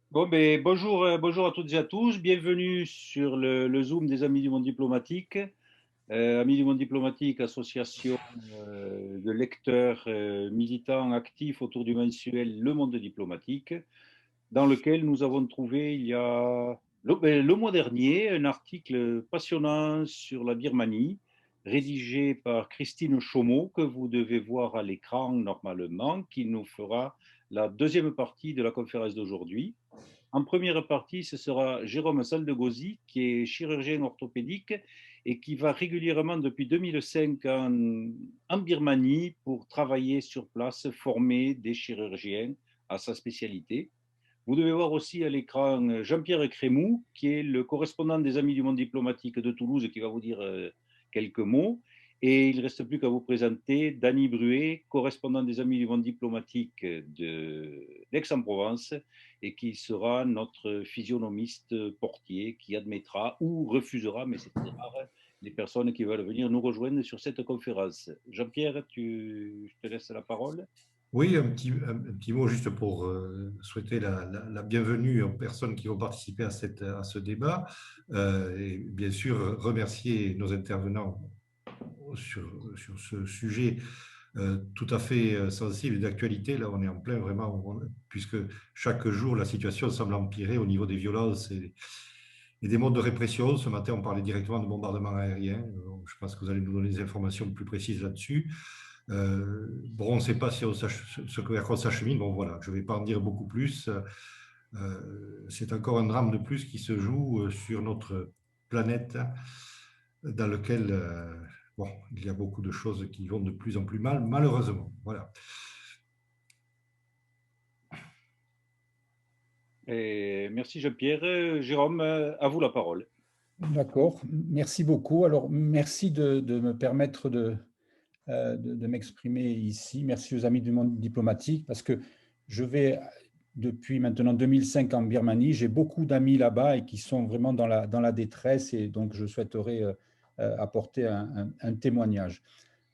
Bon, ben, bonjour, bonjour à toutes et à tous. Bienvenue sur le Zoom des Amis du Monde Diplomatique. Amis du Monde Diplomatique, association de lecteurs militants actifs autour du mensuel Le Monde Diplomatique, dans lequel nous avons trouvé il y a le mois dernier un article passionnant sur la Birmanie, rédigé par Christine Chaumeau, que vous devez voir à l'écran normalement, qui nous fera la deuxième partie de la conférence d'aujourd'hui. En première partie, ce sera Jérôme Saldegosi, qui est chirurgien orthopédique et qui va régulièrement depuis 2005 en Birmanie pour travailler sur place, former des chirurgiens à sa spécialité. Vous devez voir aussi à l'écran Jean-Pierre Crémou, qui est le correspondant des Amis du Monde Diplomatique de Toulouse, qui va vous dire quelques mots. Et il ne reste plus qu'à vous présenter Dany Bruet, correspondant des Amis du Monde Diplomatique d'Aix-en-Provence, et qui sera notre physionomiste portier, qui admettra ou refusera, mais c'est très rare, les personnes qui veulent venir nous rejoindre sur cette conférence. Jean-Pierre, je te laisse la parole. Oui, un petit mot juste pour souhaiter la bienvenue aux personnes qui vont participer à ce débat et bien sûr remercier nos intervenants sur ce sujet tout à fait sensible et d'actualité. Là, on est en plein vraiment, puisque chaque jour, la situation semble empirer au niveau des violences et des modes de répression. Ce matin, on parlait directement de bombardements aériens. Je pense que vous allez nous donner des informations plus précises là-dessus. Bon, on ne sait pas si on sache, vers quoi on s'achemine. Bon, voilà, je ne vais pas en dire beaucoup plus. C'est encore un drame de plus qui se joue sur notre planète, dans lequel bon, il y a beaucoup de choses qui vont de plus en plus mal, malheureusement. Voilà. Et merci Jean-Pierre. Jérôme, à vous la parole. D'accord, merci beaucoup. Alors, merci de me permettre de m'exprimer ici. Merci aux amis du monde diplomatique parce que je vais depuis maintenant 2005 en Birmanie. J'ai beaucoup d'amis là-bas et qui sont vraiment dans la détresse et donc je souhaiterais apporter un témoignage.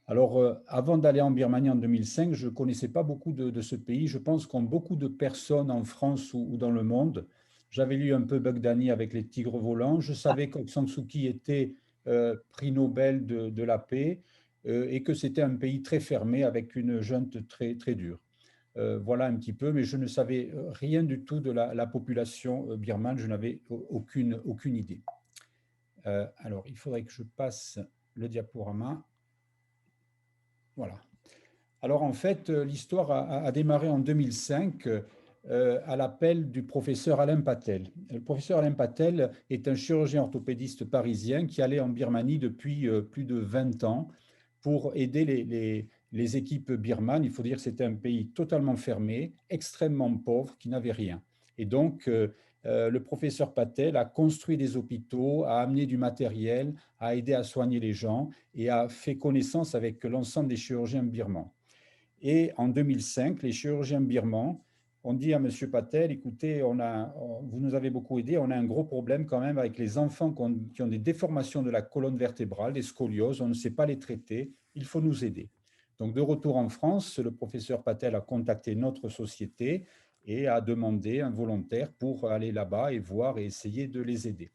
Alors, avant d'aller en Birmanie en 2005, je ne connaissais pas beaucoup de ce pays. Je pense qu'ont beaucoup de personnes en France ou dans le monde. J'avais lu un peu Bugdani avec les tigres volants. Je savais qu'Aung San Suu Kyi était prix Nobel de la paix et que c'était un pays très fermé avec une junte très, très dure. Voilà un petit peu, mais je ne savais rien du tout de la population birmane. Je n'avais aucune idée. Alors, il faudrait que je passe le diaporama. Voilà. Alors en fait, l'histoire a démarré en 2005 à l'appel du professeur Alain Patel. Le professeur Alain Patel est un chirurgien orthopédiste parisien qui allait en Birmanie depuis plus de 20 ans pour aider les équipes birmanes. Il faut dire que c'était un pays totalement fermé, extrêmement pauvre, qui n'avait rien. Et donc, le professeur Patel a construit des hôpitaux, a amené du matériel, a aidé à soigner les gens et a fait connaissance avec l'ensemble des chirurgiens birmans. Et en 2005, les chirurgiens birmans ont dit à M. Patel, écoutez, vous nous avez beaucoup aidé, on a un gros problème quand même avec les enfants qui ont des déformations de la colonne vertébrale, des scolioses, on ne sait pas les traiter, il faut nous aider. Donc de retour en France, le professeur Patel a contacté notre société et a demandé un volontaire pour aller là-bas et voir et essayer de les aider.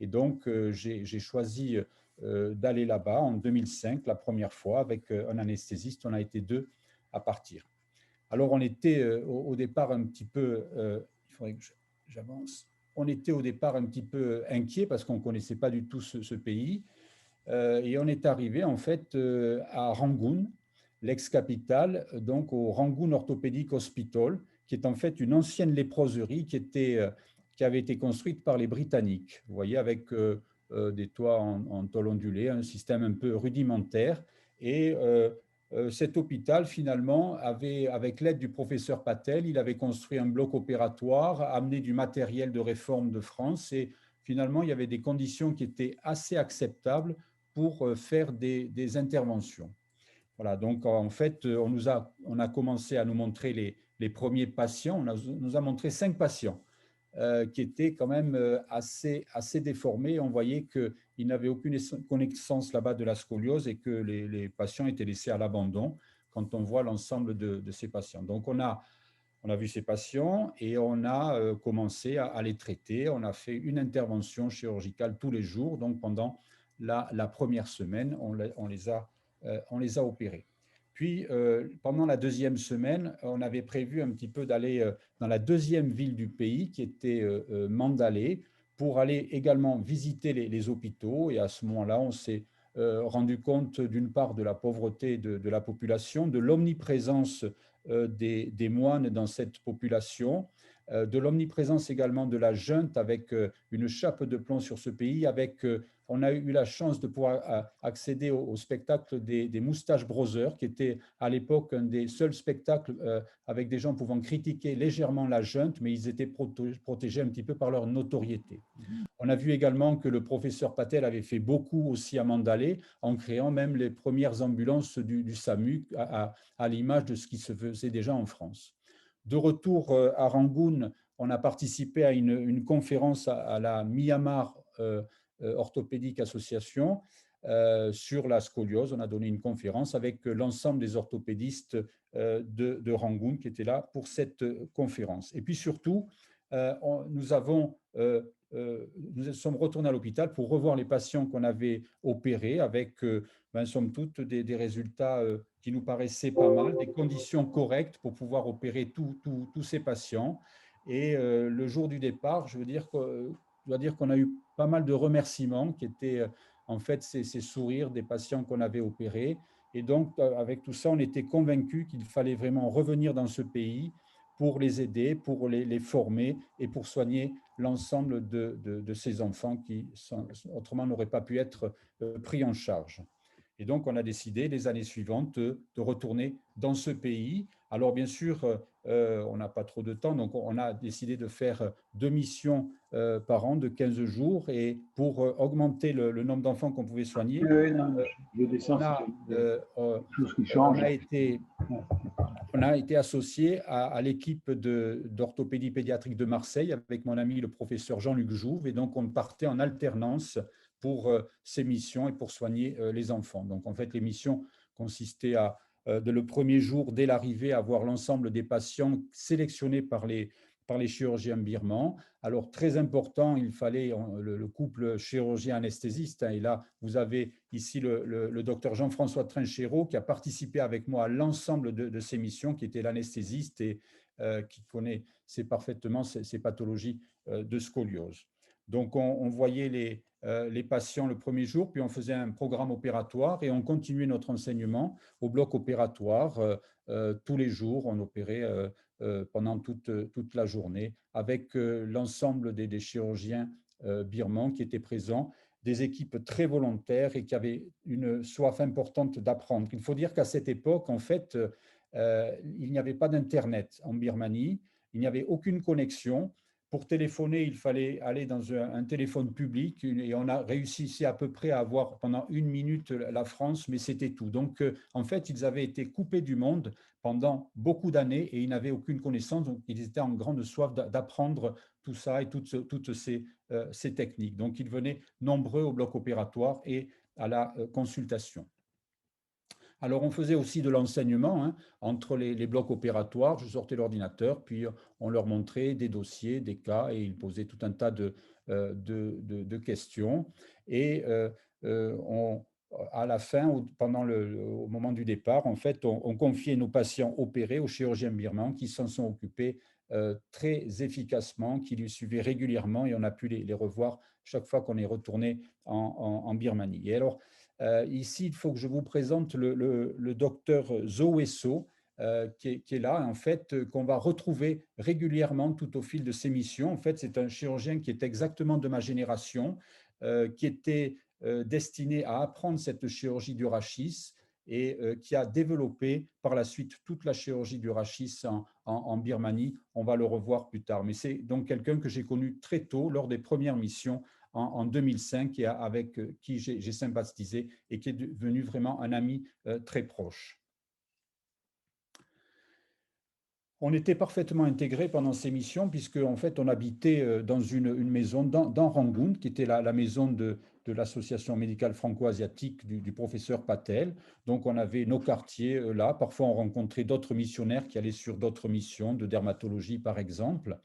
Et donc j'ai choisi d'aller là-bas en 2005, la première fois, avec un anesthésiste, on a été deux à partir. Alors, on était au départ un petit peu, il faudrait que j'avance, on était au départ un petit peu inquiet parce qu'on ne connaissait pas du tout ce pays. Et on est arrivé en fait à Rangoon, l'ex-capitale, donc au Rangoon Orthopedic Hospital, qui est en fait une ancienne léproserie qui avait été construite par les Britanniques. Vous voyez, avec des toits en tôle ondulée, un système un peu rudimentaire. Et cet hôpital, finalement, avec l'aide du professeur Patel, il avait construit un bloc opératoire, amené du matériel de réforme de France et finalement, il y avait des conditions qui étaient assez acceptables pour faire des interventions. Voilà, donc en fait, on a commencé à nous montrer les premiers patients. Nous a montré 5 patients qui étaient quand même assez déformés. On voyait qu'ils n'avaient aucune connaissance là-bas de la scoliose et que les patients étaient laissés à l'abandon quand on voit l'ensemble de ces patients. Donc On a vu ces patients et on a commencé à les traiter. On a fait une intervention chirurgicale tous les jours. Donc, pendant la première semaine, on les a opérés. Puis, pendant la deuxième semaine, on avait prévu un petit peu d'aller dans la deuxième ville du pays, qui était Mandalay, pour aller également visiter les hôpitaux. Et à ce moment-là, on s'est rendu compte d'une part de la pauvreté de la population, de l'omniprésence des moines dans cette population, de l'omniprésence également de la junte avec une chape de plomb sur ce pays, on a eu la chance de pouvoir accéder au spectacle des Moustaches Brothers, qui était à l'époque un des seuls spectacles avec des gens pouvant critiquer légèrement la junte, mais ils étaient protégés un petit peu par leur notoriété. On a vu également que le professeur Patel avait fait beaucoup aussi à Mandalay, en créant même les premières ambulances du SAMU, à l'image de ce qui se faisait déjà en France. De retour à Rangoon, on a participé à une conférence à la Myanmar Orthopédique Association sur la scoliose. On a donné une conférence avec l'ensemble des orthopédistes de Rangoon qui étaient là pour cette conférence. Et puis surtout, nous sommes retournés à l'hôpital pour revoir les patients qu'on avait opérés avec, somme toute, des résultats qui nous paraissaient pas mal, des conditions correctes pour pouvoir opérer tous ces patients. Et le jour du départ, je dois dire qu'on a eu pas mal de remerciements qui étaient en fait ces sourires des patients qu'on avait opérés. Et donc, avec tout ça, on était convaincus qu'il fallait vraiment revenir dans ce pays pour les aider, pour les former et pour soigner l'ensemble de ces enfants qui autrement n'auraient pas pu être pris en charge. Et donc, on a décidé les années suivantes de retourner dans ce pays. Alors, bien sûr, on n'a pas trop de temps, donc on a décidé de faire 2 missions par an de 15 jours. Et pour augmenter le nombre d'enfants qu'on pouvait soigner, on a été associé à l'équipe d'orthopédie pédiatrique de Marseille avec mon ami le professeur Jean-Luc Jouve. Et donc, on partait en alternance pour ces missions et pour soigner les enfants. Donc, en fait, les missions consistaient de le premier jour, dès l'arrivée, à voir l'ensemble des patients sélectionnés par les chirurgiens birmans. Alors, très important, il fallait le couple chirurgien-anesthésiste. Et là, vous avez ici le docteur Jean-François Trinchero qui a participé avec moi à l'ensemble de ces missions, qui était l'anesthésiste et qui connaissait parfaitement ces pathologies de scoliose. Donc, on voyait les patients le premier jour, puis on faisait un programme opératoire et on continuait notre enseignement au bloc opératoire. Tous les jours, on opérait pendant toute la journée avec l'ensemble des chirurgiens birmans qui étaient présents, des équipes très volontaires et qui avaient une soif importante d'apprendre. Il faut dire qu'à cette époque, en fait, il n'y avait pas d'Internet en Birmanie, il n'y avait aucune connexion. Pour téléphoner, il fallait aller dans un téléphone public et on a réussi à peu près à avoir pendant 1 minute la France, mais c'était tout. Donc, en fait, ils avaient été coupés du monde pendant beaucoup d'années et ils n'avaient aucune connaissance. Donc, ils étaient en grande soif d'apprendre tout ça et toutes ces techniques. Donc, ils venaient nombreux au bloc opératoire et à la consultation. Alors, on faisait aussi de l'enseignement entre les blocs opératoires. Je sortais l'ordinateur, puis on leur montrait des dossiers, des cas, et ils posaient tout un tas de questions. Et à la fin, au moment du départ, en fait, on confiait nos patients opérés aux chirurgiens birmans qui s'en sont occupés très efficacement, qui lui suivaient régulièrement, et on a pu les revoir chaque fois qu'on est retourné en Birmanie. Et alors, ici, il faut que je vous présente le docteur Zoweso, qui est là, en fait, qu'on va retrouver régulièrement tout au fil de ses missions. En fait, c'est un chirurgien qui est exactement de ma génération, qui était destiné à apprendre cette chirurgie du rachis et qui a développé par la suite toute la chirurgie du rachis en Birmanie. On va le revoir plus tard. Mais c'est donc quelqu'un que j'ai connu très tôt lors des premières missions en 2005 et avec qui j'ai sympathisé et qui est devenu vraiment un ami très proche. On était parfaitement intégrés pendant ces missions puisque en fait on habitait dans une maison dans Rangoon qui était la maison de l'association médicale franco-asiatique du professeur Patel. Donc, on avait nos quartiers là. Parfois, on rencontrait d'autres missionnaires qui allaient sur d'autres missions de dermatologie, par exemple.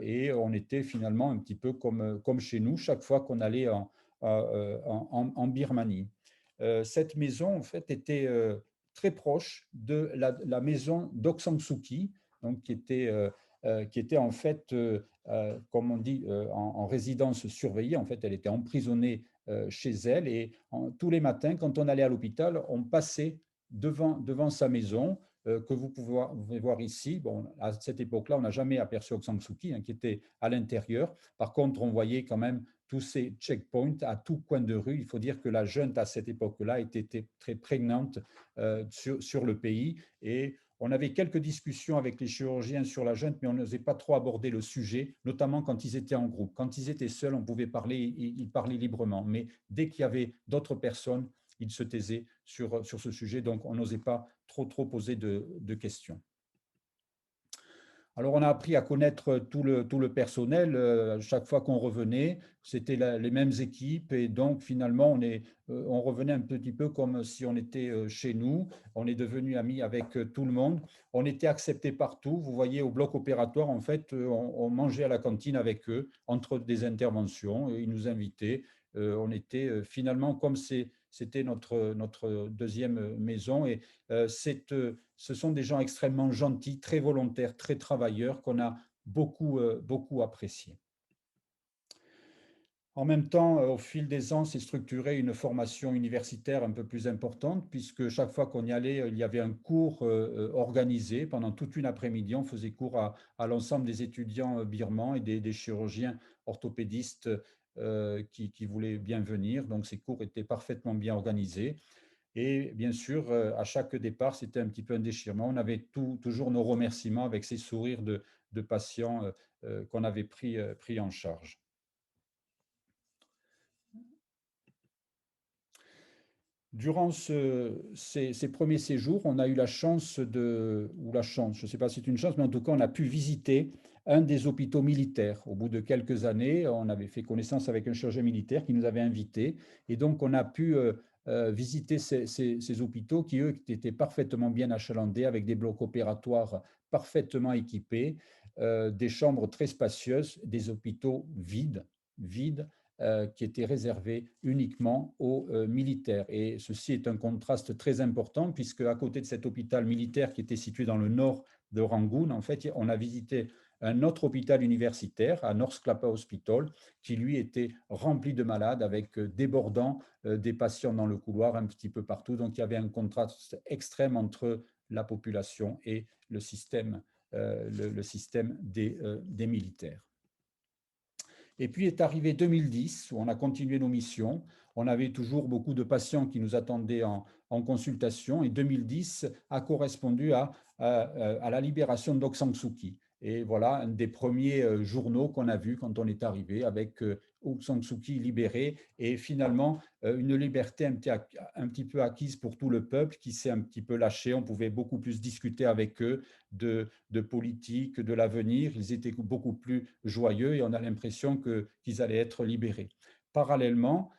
Et on était finalement un petit peu comme chez nous chaque fois qu'on allait en Birmanie. Cette maison, en fait, était très proche de la maison d'Aung San Suu Kyi, donc qui était en fait, comme on dit, en résidence surveillée. En fait, elle était emprisonnée chez elle et tous les matins, quand on allait à l'hôpital, on passait devant sa maison que vous pouvez voir ici. Bon, à cette époque-là, on n'a jamais aperçu Aung San Suu Kyi, qui était à l'intérieur. Par contre, on voyait quand même tous ces checkpoints à tout coin de rue. Il faut dire que la junte à cette époque-là était très prégnante sur le pays. Et on avait quelques discussions avec les chirurgiens sur la junte, mais on n'osait pas trop aborder le sujet, notamment quand ils étaient en groupe. Quand ils étaient seuls, on pouvait parler, ils parlaient librement. Mais dès qu'il y avait d'autres personnes, ils se taisaient sur ce sujet. Donc, on n'osait pas trop poser de questions. Alors, on a appris à connaître tout le personnel. Chaque fois qu'on revenait, c'était les mêmes équipes. Et donc, finalement, on revenait un petit peu comme si on était chez nous. On est devenus amis avec tout le monde. On était acceptés partout. Vous voyez, au bloc opératoire, en fait, on mangeait à la cantine avec eux entre des interventions. Ils nous invitaient. On était finalement comme c'était notre deuxième maison. Et ce sont des gens extrêmement gentils, très volontaires, très travailleurs, qu'on a beaucoup appréciés. En même temps, au fil des ans, s'est structurée une formation universitaire un peu plus importante, puisque chaque fois qu'on y allait, il y avait un cours organisé. Pendant toute une après-midi, on faisait cours à l'ensemble des étudiants birmans et des chirurgiens orthopédistes qui voulaient bien venir. Donc, ces cours étaient parfaitement bien organisés. Et bien sûr, à chaque départ, c'était un petit peu un déchirement. On avait toujours nos remerciements avec ces sourires de patients qu'on avait pris en charge. Durant ces premiers séjours, on a eu la chance je ne sais pas si c'est une chance, mais en tout cas, on a pu visiter un des hôpitaux militaires. Au bout de quelques années, on avait fait connaissance avec un chirurgien militaire qui nous avait invités. Et donc, on a pu visiter ces hôpitaux qui, eux, étaient parfaitement bien achalandés, avec des blocs opératoires parfaitement équipés, des chambres très spacieuses, des hôpitaux vides, qui était réservé uniquement aux militaires. Et ceci est un contraste très important, puisque à côté de cet hôpital militaire qui était situé dans le nord de Rangoon, en fait, on a visité un autre hôpital universitaire, à North Clapa Hospital, qui lui était rempli de malades, avec débordant des patients dans le couloir un petit peu partout. Donc il y avait un contraste extrême entre la population et le système des militaires. Et puis est arrivé 2010, où on a continué nos missions. On avait toujours beaucoup de patients qui nous attendaient en consultation. Et 2010 a correspondu à la libération d'Aung San Suu Kyi. Et voilà un des premiers journaux qu'on a vus quand on est arrivé, avec Aung San Suu Kyi libérée, et finalement une liberté un petit peu acquise pour tout le peuple qui s'est un petit peu lâché. On pouvait beaucoup plus discuter avec eux de politique, de l'avenir. Ils étaient beaucoup plus joyeux et on a l'impression qu'ils allaient être libérés. Parallèlement,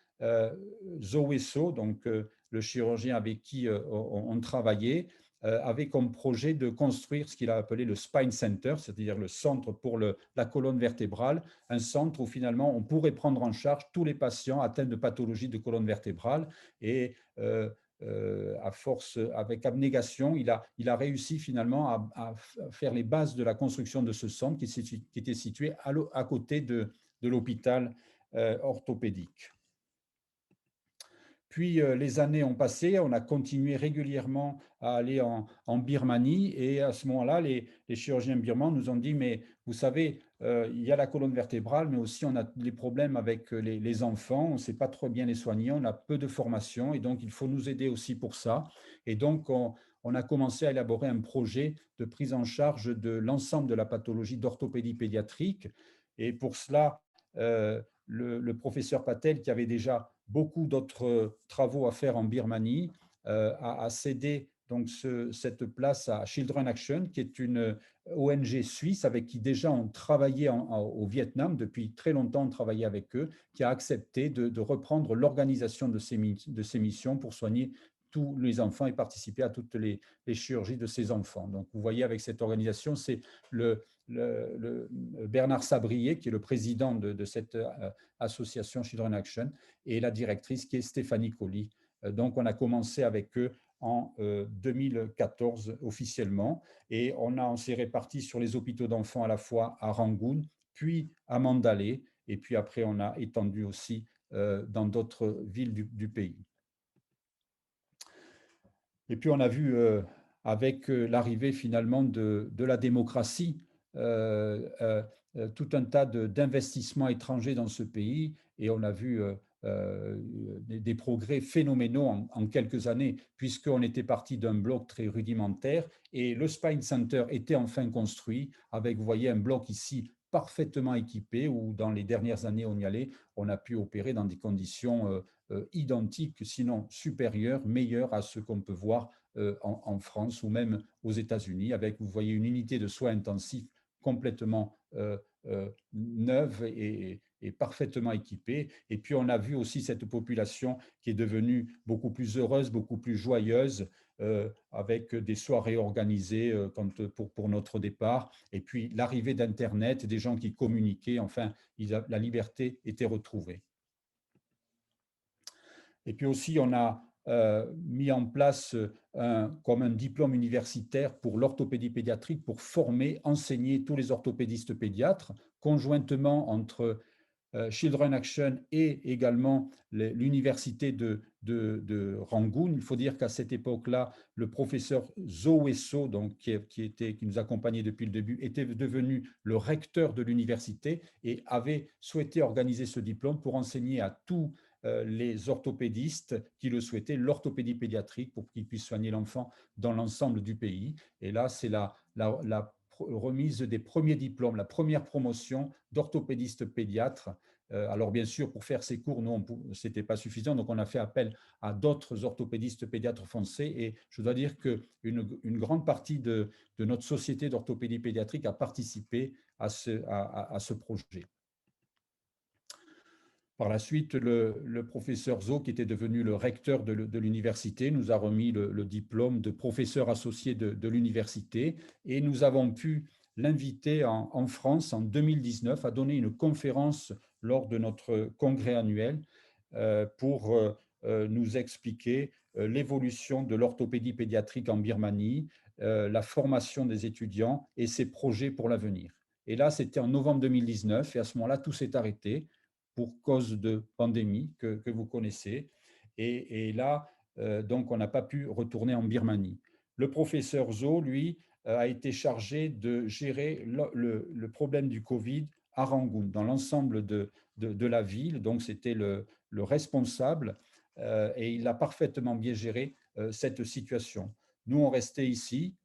Zoe So, donc le chirurgien avec qui on travaillait, avait comme projet de construire ce qu'il a appelé le Spine Center, c'est-à-dire le centre pour la colonne vertébrale, un centre où finalement on pourrait prendre en charge tous les patients atteints de pathologies de colonne vertébrale. Et à force, avec abnégation, il a réussi finalement à faire les bases de la construction de ce centre qui était situé à côté de l'hôpital orthopédique. Puis les années ont passé, on a continué régulièrement à aller en Birmanie, et à ce moment-là, les chirurgiens birmans nous ont dit, mais vous savez, il y a la colonne vertébrale, mais aussi on a des problèmes avec les enfants, on ne sait pas trop bien les soigner, on a peu de formation, et donc il faut nous aider aussi pour ça. Et donc on a commencé à élaborer un projet de prise en charge de l'ensemble de la pathologie d'orthopédie pédiatrique. Et pour cela, le professeur Patel, qui avait déjà beaucoup d'autres travaux à faire en Birmanie, a cédé donc cette place à Children Action, qui est une ONG suisse avec qui déjà on travaillait au Vietnam. Depuis très longtemps, on travaillait avec eux, qui a accepté de reprendre l'organisation de ces missions pour soigner tous les enfants et participer à toutes les chirurgies de ces enfants. Donc, vous voyez, avec cette organisation, c'est le Bernard Sabrier, qui est le président de cette association Children Action, et la directrice, qui est Stéphanie Colli. Donc, on a commencé avec eux en 2014 officiellement, et on s'est répartis sur les hôpitaux d'enfants à la fois à Rangoon, puis à Mandalay, et puis après, on a étendu aussi dans d'autres villes du pays. Et puis on a vu avec l'arrivée finalement de la démocratie, tout un tas d'investissements étrangers dans ce pays, et on a vu des progrès phénoménaux en quelques années, puisqu'on était parti d'un bloc très rudimentaire, et le Spine Center était enfin construit, avec, vous voyez, un bloc ici parfaitement équipé, où dans les dernières années on y allait, on a pu opérer dans des conditions identiques, sinon supérieures, meilleures à ce qu'on peut voir en France ou même aux États-Unis, avec, vous voyez, une unité de soins intensifs complètement neuve et parfaitement équipée. Et puis on a vu aussi cette population qui est devenue beaucoup plus heureuse, beaucoup plus joyeuse, avec des soirées organisées pour notre départ, et puis l'arrivée d'Internet, des gens qui communiquaient, enfin, la liberté était retrouvée. Et puis aussi, on a mis en place comme un diplôme universitaire pour l'orthopédie pédiatrique, pour former, enseigner tous les orthopédistes pédiatres, conjointement entre Children Action et également l'université de Rangoon. Il faut dire qu'à cette époque-là, le professeur Zo Esso, donc, qui nous accompagnait depuis le début, était devenu le recteur de l'université et avait souhaité organiser ce diplôme pour enseigner à tous les orthopédistes qui le souhaitaient, l'orthopédie pédiatrique, pour qu'ils puissent soigner l'enfant dans l'ensemble du pays. Et là, c'est la remise des premiers diplômes, la première promotion d'orthopédistes pédiatres. Alors bien sûr, pour faire ces cours, nous, ce n'était pas suffisant, donc on a fait appel à d'autres orthopédistes pédiatres français, et je dois dire qu'une grande partie de notre société d'orthopédie pédiatrique a participé à ce projet. Par la suite, le professeur Zo, qui était devenu le recteur de l'université, nous a remis le diplôme de professeur associé de l'université, et nous avons pu l'inviter en France en 2019 à donner une conférence lors de notre congrès annuel pour nous expliquer l'évolution de l'orthopédie pédiatrique en Birmanie, la formation des étudiants et ses projets pour l'avenir. Et là, c'était en novembre 2019, et à ce moment-là, tout s'est arrêté pour cause de pandémie que vous connaissez. Et là, donc, on n'a pas pu retourner en Birmanie. Le professeur Zo, lui, a été chargé de gérer le problème du Covid à Rangoon, dans l'ensemble de la ville. Donc, c'était le responsable, et il a parfaitement bien géré cette situation. Nous, on restait ici,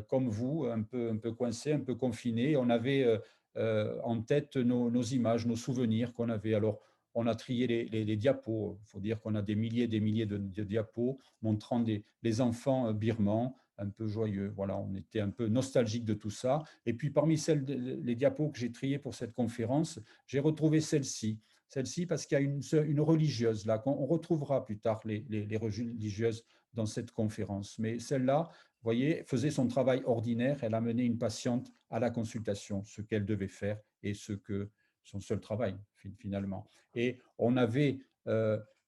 comme vous, un peu coincés, un peu confinés. On avait en tête nos images, nos souvenirs qu'on avait. Alors, on a trié les diapos. Il faut dire qu'on a des milliers de diapos montrant les enfants birmans, un peu joyeux. Voilà, on était un peu nostalgique de tout ça. Et puis, parmi les diapos que j'ai triées pour cette conférence, j'ai retrouvé celle-ci. Celle-ci parce qu'il y a une religieuse là, qu'on retrouvera plus tard les religieuses dans cette conférence. Mais celle-là, vous voyez, faisait son travail ordinaire. Elle a mené une patiente à la consultation, ce qu'elle devait faire et son seul travail finalement. Et on avait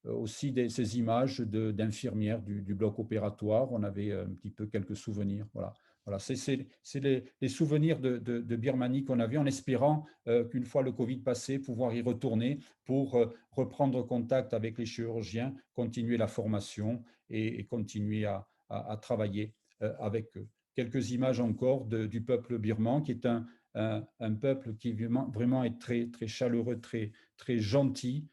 aussi ces images d'infirmières du bloc opératoire. On avait un petit peu quelques souvenirs. Voilà, c'est les souvenirs de Birmanie qu'on avait, en espérant qu'une fois le Covid passé, pouvoir y retourner pour reprendre contact avec les chirurgiens, continuer la formation et continuer à travailler avec eux. Quelques images encore du peuple birman, qui est un peuple qui vraiment est très, très chaleureux, très, très gentil,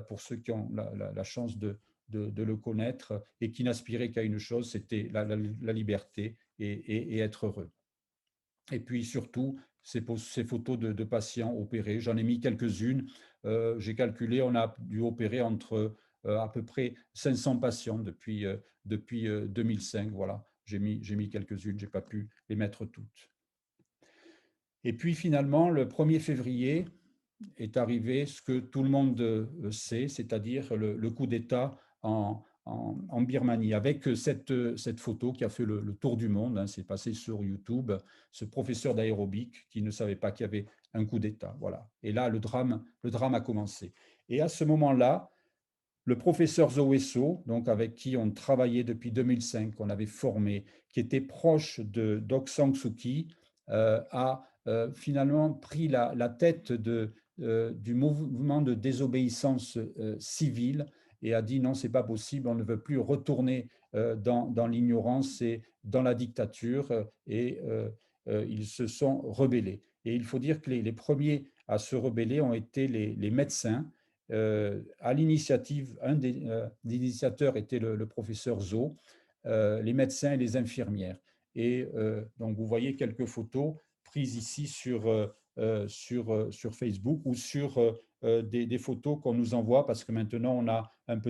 pour ceux qui ont la chance de le connaître, et qui n'aspirait qu'à une chose, c'était la liberté et être heureux. Et puis surtout, ces photos de patients opérés, j'en ai mis quelques-unes. J'ai calculé, on a dû opérer entre à peu près 500 patients depuis 2005. Voilà. j'ai mis quelques-unes, je n'ai pas pu les mettre toutes. Et puis finalement, le 1er février est arrivé ce que tout le monde sait, c'est-à-dire le coup d'État en Birmanie, avec cette photo qui a fait le tour du monde, hein, c'est passé sur YouTube, ce professeur d'aérobic qui ne savait pas qu'il y avait un coup d'État. Voilà. Et là, le drame a commencé. Et à ce moment-là, le professeur Zoweso, donc avec qui on travaillait depuis 2005, qu'on avait formé, qui était proche d'Aung San Suu Kyi, a finalement pris la tête du mouvement de désobéissance civile et a dit non, c'est pas possible, on ne veut plus retourner dans l'ignorance et dans la dictature, et ils se sont rebellés. Et il faut dire que les premiers à se rebeller ont été les médecins. À l'initiative, un des initiateurs était le professeur Zo, les médecins et les infirmières. Et donc, vous voyez quelques photos prises ici sur Facebook ou sur des photos qu'on nous envoie parce que maintenant, on a une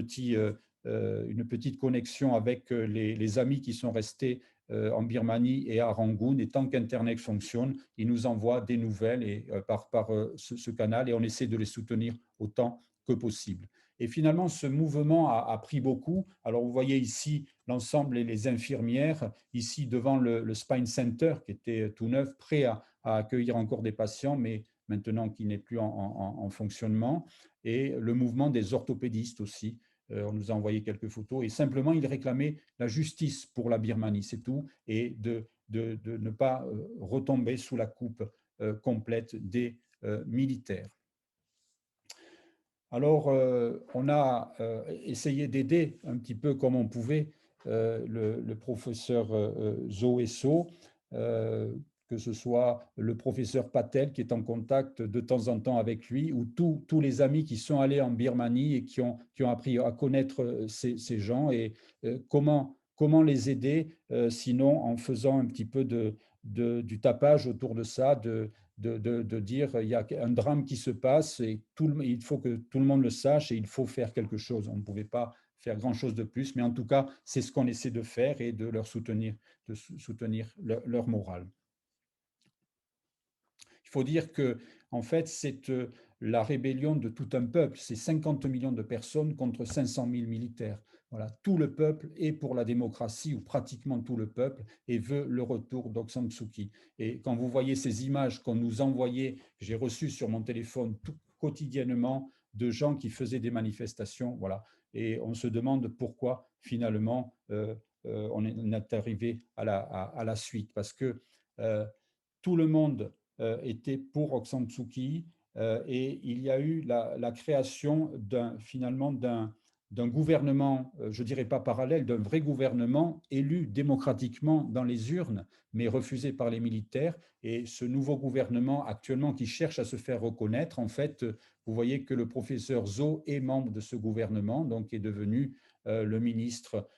petite connexion avec les amis qui sont restés en Birmanie et à Rangoon. Et tant qu'Internet fonctionne, ils nous envoient des nouvelles et, par ce canal et on essaie de les soutenir autant que possible. Et finalement, ce mouvement a pris beaucoup. Alors, vous voyez ici l'ensemble et les infirmières, ici devant le Spine Center, qui était tout neuf, prêt à accueillir encore des patients, mais maintenant qui n'est plus en fonctionnement. Et le mouvement des orthopédistes aussi. On nous a envoyé quelques photos. Et simplement, ils réclamaient la justice pour la Birmanie, c'est tout, et de ne pas retomber sous la coupe complète des militaires. Alors, on a essayé d'aider un petit peu comme on pouvait le professeur Zoweso, que ce soit le professeur Patel qui est en contact de temps en temps avec lui, ou tous les amis qui sont allés en Birmanie et qui ont appris à connaître ces gens et comment les aider, sinon en faisant un petit peu du tapage autour de ça, de dire il y a un drame qui se passe et il faut que tout le monde le sache et il faut faire quelque chose. On ne pouvait pas faire grand-chose de plus, mais en tout cas, c'est ce qu'on essaie de faire et de leur soutenir, leur morale. Il faut dire que, en fait, c'est la rébellion de tout un peuple. C'est 50 millions de personnes contre 500 000 militaires. Voilà, tout le peuple est pour la démocratie, ou pratiquement tout le peuple, et veut le retour d'Aung San Suu Kyi. Et quand vous voyez ces images qu'on nous envoyait, j'ai reçu sur mon téléphone quotidiennement de gens qui faisaient des manifestations, voilà. Et on se demande pourquoi finalement on est arrivé à la suite, parce que tout le monde était pour Aung San Suu Kyi et il y a eu la création finalement d'un gouvernement, je ne dirais pas parallèle, d'un vrai gouvernement élu démocratiquement dans les urnes, mais refusé par les militaires. Et ce nouveau gouvernement actuellement qui cherche à se faire reconnaître, en fait, vous voyez que le professeur Zo est membre de ce gouvernement, donc est devenu le ministre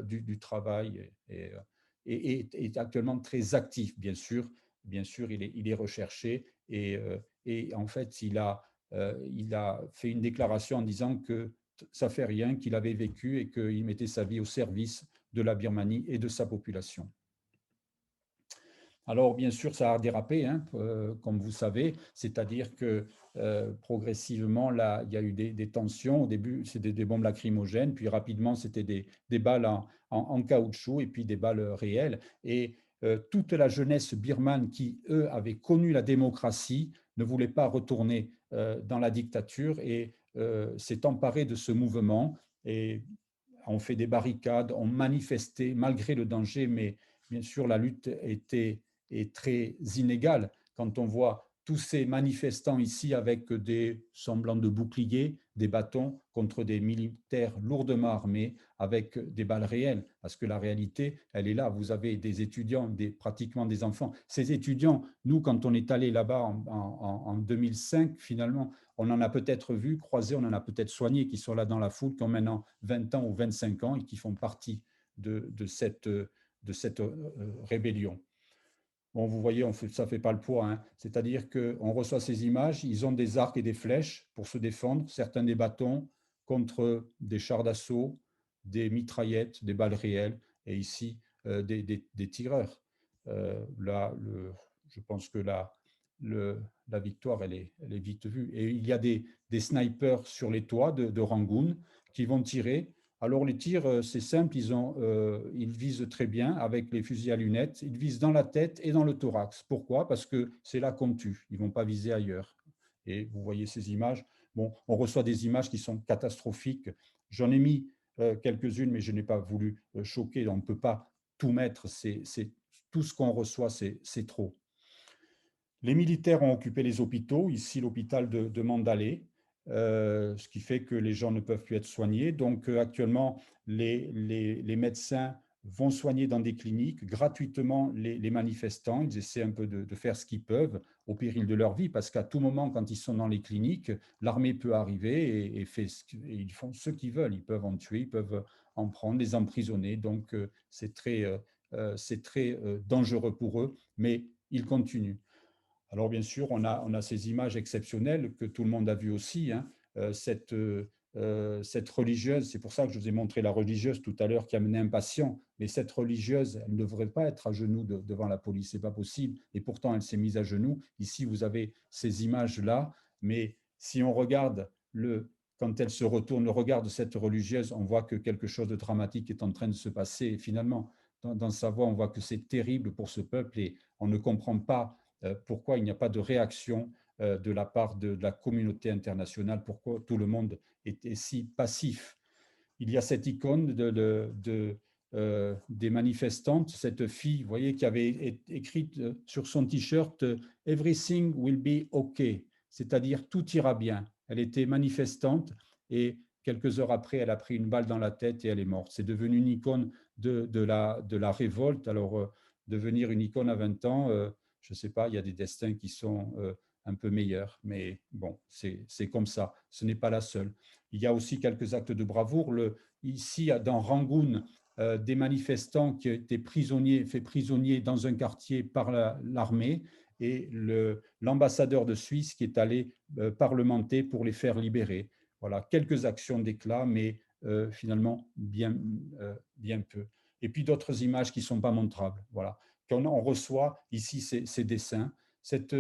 du Travail et est actuellement très actif, bien sûr. Bien sûr, il est recherché et en fait, il a fait une déclaration en disant que ça fait rien, qu'il avait vécu et qu'il mettait sa vie au service de la Birmanie et de sa population. Alors, bien sûr, ça a dérapé, hein, comme vous savez, c'est-à-dire que progressivement, là, il y a eu des tensions. Au début, c'était des bombes lacrymogènes, puis rapidement, c'était des balles en caoutchouc et puis des balles réelles. Et toute la jeunesse birmane qui, eux, avaient connu la démocratie, ne voulait pas retourner dans la dictature et s'est emparée de ce mouvement. Et on fait des barricades, on manifestait malgré le danger, mais bien sûr, la lutte est très inégale. Quand on voit tous ces manifestants ici avec des semblants de boucliers, des bâtons contre des militaires lourdement armés avec des balles réelles. Parce que la réalité, elle est là. Vous avez des étudiants, pratiquement des enfants. Ces étudiants, nous, quand on est allé là-bas en 2005, finalement, on en a peut-être vu, croisé, on en a peut-être soigné qui sont là dans la foule, qui ont maintenant 20 ans ou 25 ans et qui font partie de cette rébellion. Bon, vous voyez, ça ne fait pas le poids, hein. C'est-à-dire qu'on reçoit ces images, ils ont des arcs et des flèches pour se défendre, certains des bâtons contre des chars d'assaut, des mitraillettes, des balles réelles. Et ici, des tireurs. Là, je pense que la victoire, elle est vite vue. Et il y a des snipers sur les toits de Rangoon qui vont tirer. Alors les tirs, c'est simple, ils visent très bien avec les fusils à lunettes. Ils visent dans la tête et dans le thorax. Pourquoi? Parce que c'est là qu'on tue. Ils ne vont pas viser ailleurs. Et vous voyez ces images. Bon, on reçoit des images qui sont catastrophiques. J'en ai mis quelques-unes, mais je n'ai pas voulu choquer. On ne peut pas tout mettre. Tout ce qu'on reçoit, c'est trop. Les militaires ont occupé les hôpitaux, ici l'hôpital de Mandalay, ce qui fait que les gens ne peuvent plus être soignés. Donc actuellement, les médecins vont soigner dans des cliniques gratuitement les manifestants. Ils essaient un peu de faire ce qu'ils peuvent au péril de leur vie, parce qu'à tout moment, quand ils sont dans les cliniques, l'armée peut arriver et ils font ce qu'ils veulent. Ils peuvent en tuer, ils peuvent en prendre, les emprisonner. Donc c'est très dangereux pour eux, mais ils continuent. Alors bien sûr, on a ces images exceptionnelles que tout le monde a vues aussi, hein. Cette religieuse, c'est pour ça que je vous ai montré la religieuse tout à l'heure qui amenait un patient, mais cette religieuse, elle ne devrait pas être à genoux devant la police, c'est pas possible, et pourtant elle s'est mise à genoux. Ici, vous avez ces images-là, mais si on regarde quand elle se retourne, le regard de cette religieuse, on voit que quelque chose de dramatique est en train de se passer, et finalement, dans sa voix, on voit que c'est terrible pour ce peuple, et on ne comprend pas pourquoi il n'y a pas de réaction de la part de la communauté internationale, pourquoi tout le monde est si passif. Il y a cette icône des manifestantes, cette fille, vous voyez, qui avait écrit sur son t-shirt « Everything will be okay », c'est-à-dire « tout ira bien ». Elle était manifestante et quelques heures après, elle a pris une balle dans la tête et elle est morte. C'est devenu une icône de la révolte. Alors, devenir une icône à 20 ans, je ne sais pas, il y a des destins qui sont un peu meilleurs, mais bon, c'est comme ça. Ce n'est pas la seule. Il y a aussi quelques actes de bravoure. Ici, dans Rangoon, des manifestants qui ont été faits prisonniers dans un quartier par l'armée et l'ambassadeur de Suisse qui est allé parlementer pour les faire libérer. Voilà, quelques actions d'éclat, mais finalement bien peu. Et puis d'autres images qui ne sont pas montrables. Voilà. Quand on reçoit ici ces dessins, cette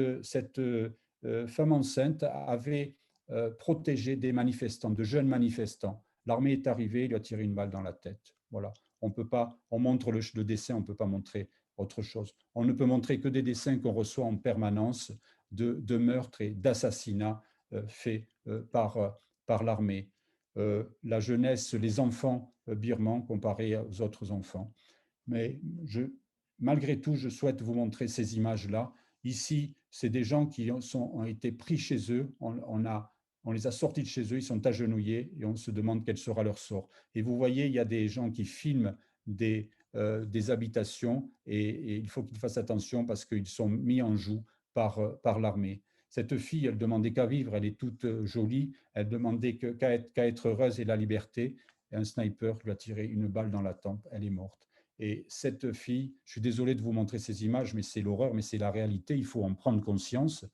femme enceinte avait protégé des manifestants, de jeunes manifestants. L'armée est arrivée, il lui a tiré une balle dans la tête. Voilà. On peut pas, on montre le dessin, on ne peut pas montrer autre chose. On ne peut montrer que des dessins qu'on reçoit en permanence de meurtres et d'assassinats faits par l'armée. La jeunesse, les enfants birmans comparés aux autres enfants. Mais malgré tout, je souhaite vous montrer ces images-là. Ici, c'est des gens qui ont été pris chez eux. On les a sortis de chez eux, ils sont agenouillés et on se demande quel sera leur sort. Et vous voyez, il y a des gens qui filment des habitations et il faut qu'ils fassent attention parce qu'ils sont mis en joue par l'armée. Cette fille, elle demandait qu'à vivre, elle est toute jolie, elle demandait qu'à être heureuse et la liberté. Et un sniper lui a tiré une balle dans la tempe, elle est morte. Et cette fille, je suis désolé de vous montrer ces images, mais c'est l'horreur, mais c'est la réalité, il faut en prendre conscience.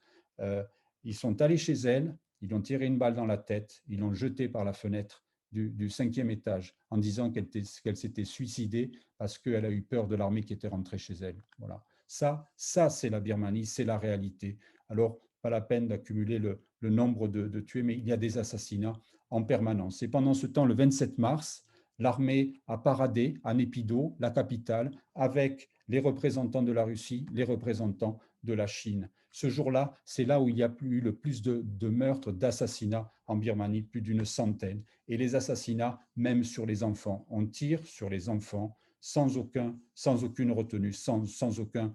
Ils sont allés chez elle, ils ont tiré une balle dans la tête, ils l'ont jetée par la fenêtre du 5e étage en disant qu'elle s'était suicidée parce qu'elle a eu peur de l'armée qui était rentrée chez elle. Voilà. Ça c'est la Birmanie, c'est la réalité. Alors, pas la peine d'accumuler le nombre de tués, mais il y a des assassinats en permanence. Et pendant ce temps, le 27 mars, l'armée a paradé à Naypyidaw, la capitale, avec les représentants de la Russie, les représentants de la Chine. Ce jour-là, c'est là où il y a eu le plus de meurtres, d'assassinats en Birmanie, plus d'une centaine. Et les assassinats, même sur les enfants. On tire sur les enfants sans aucune retenue, sans aucun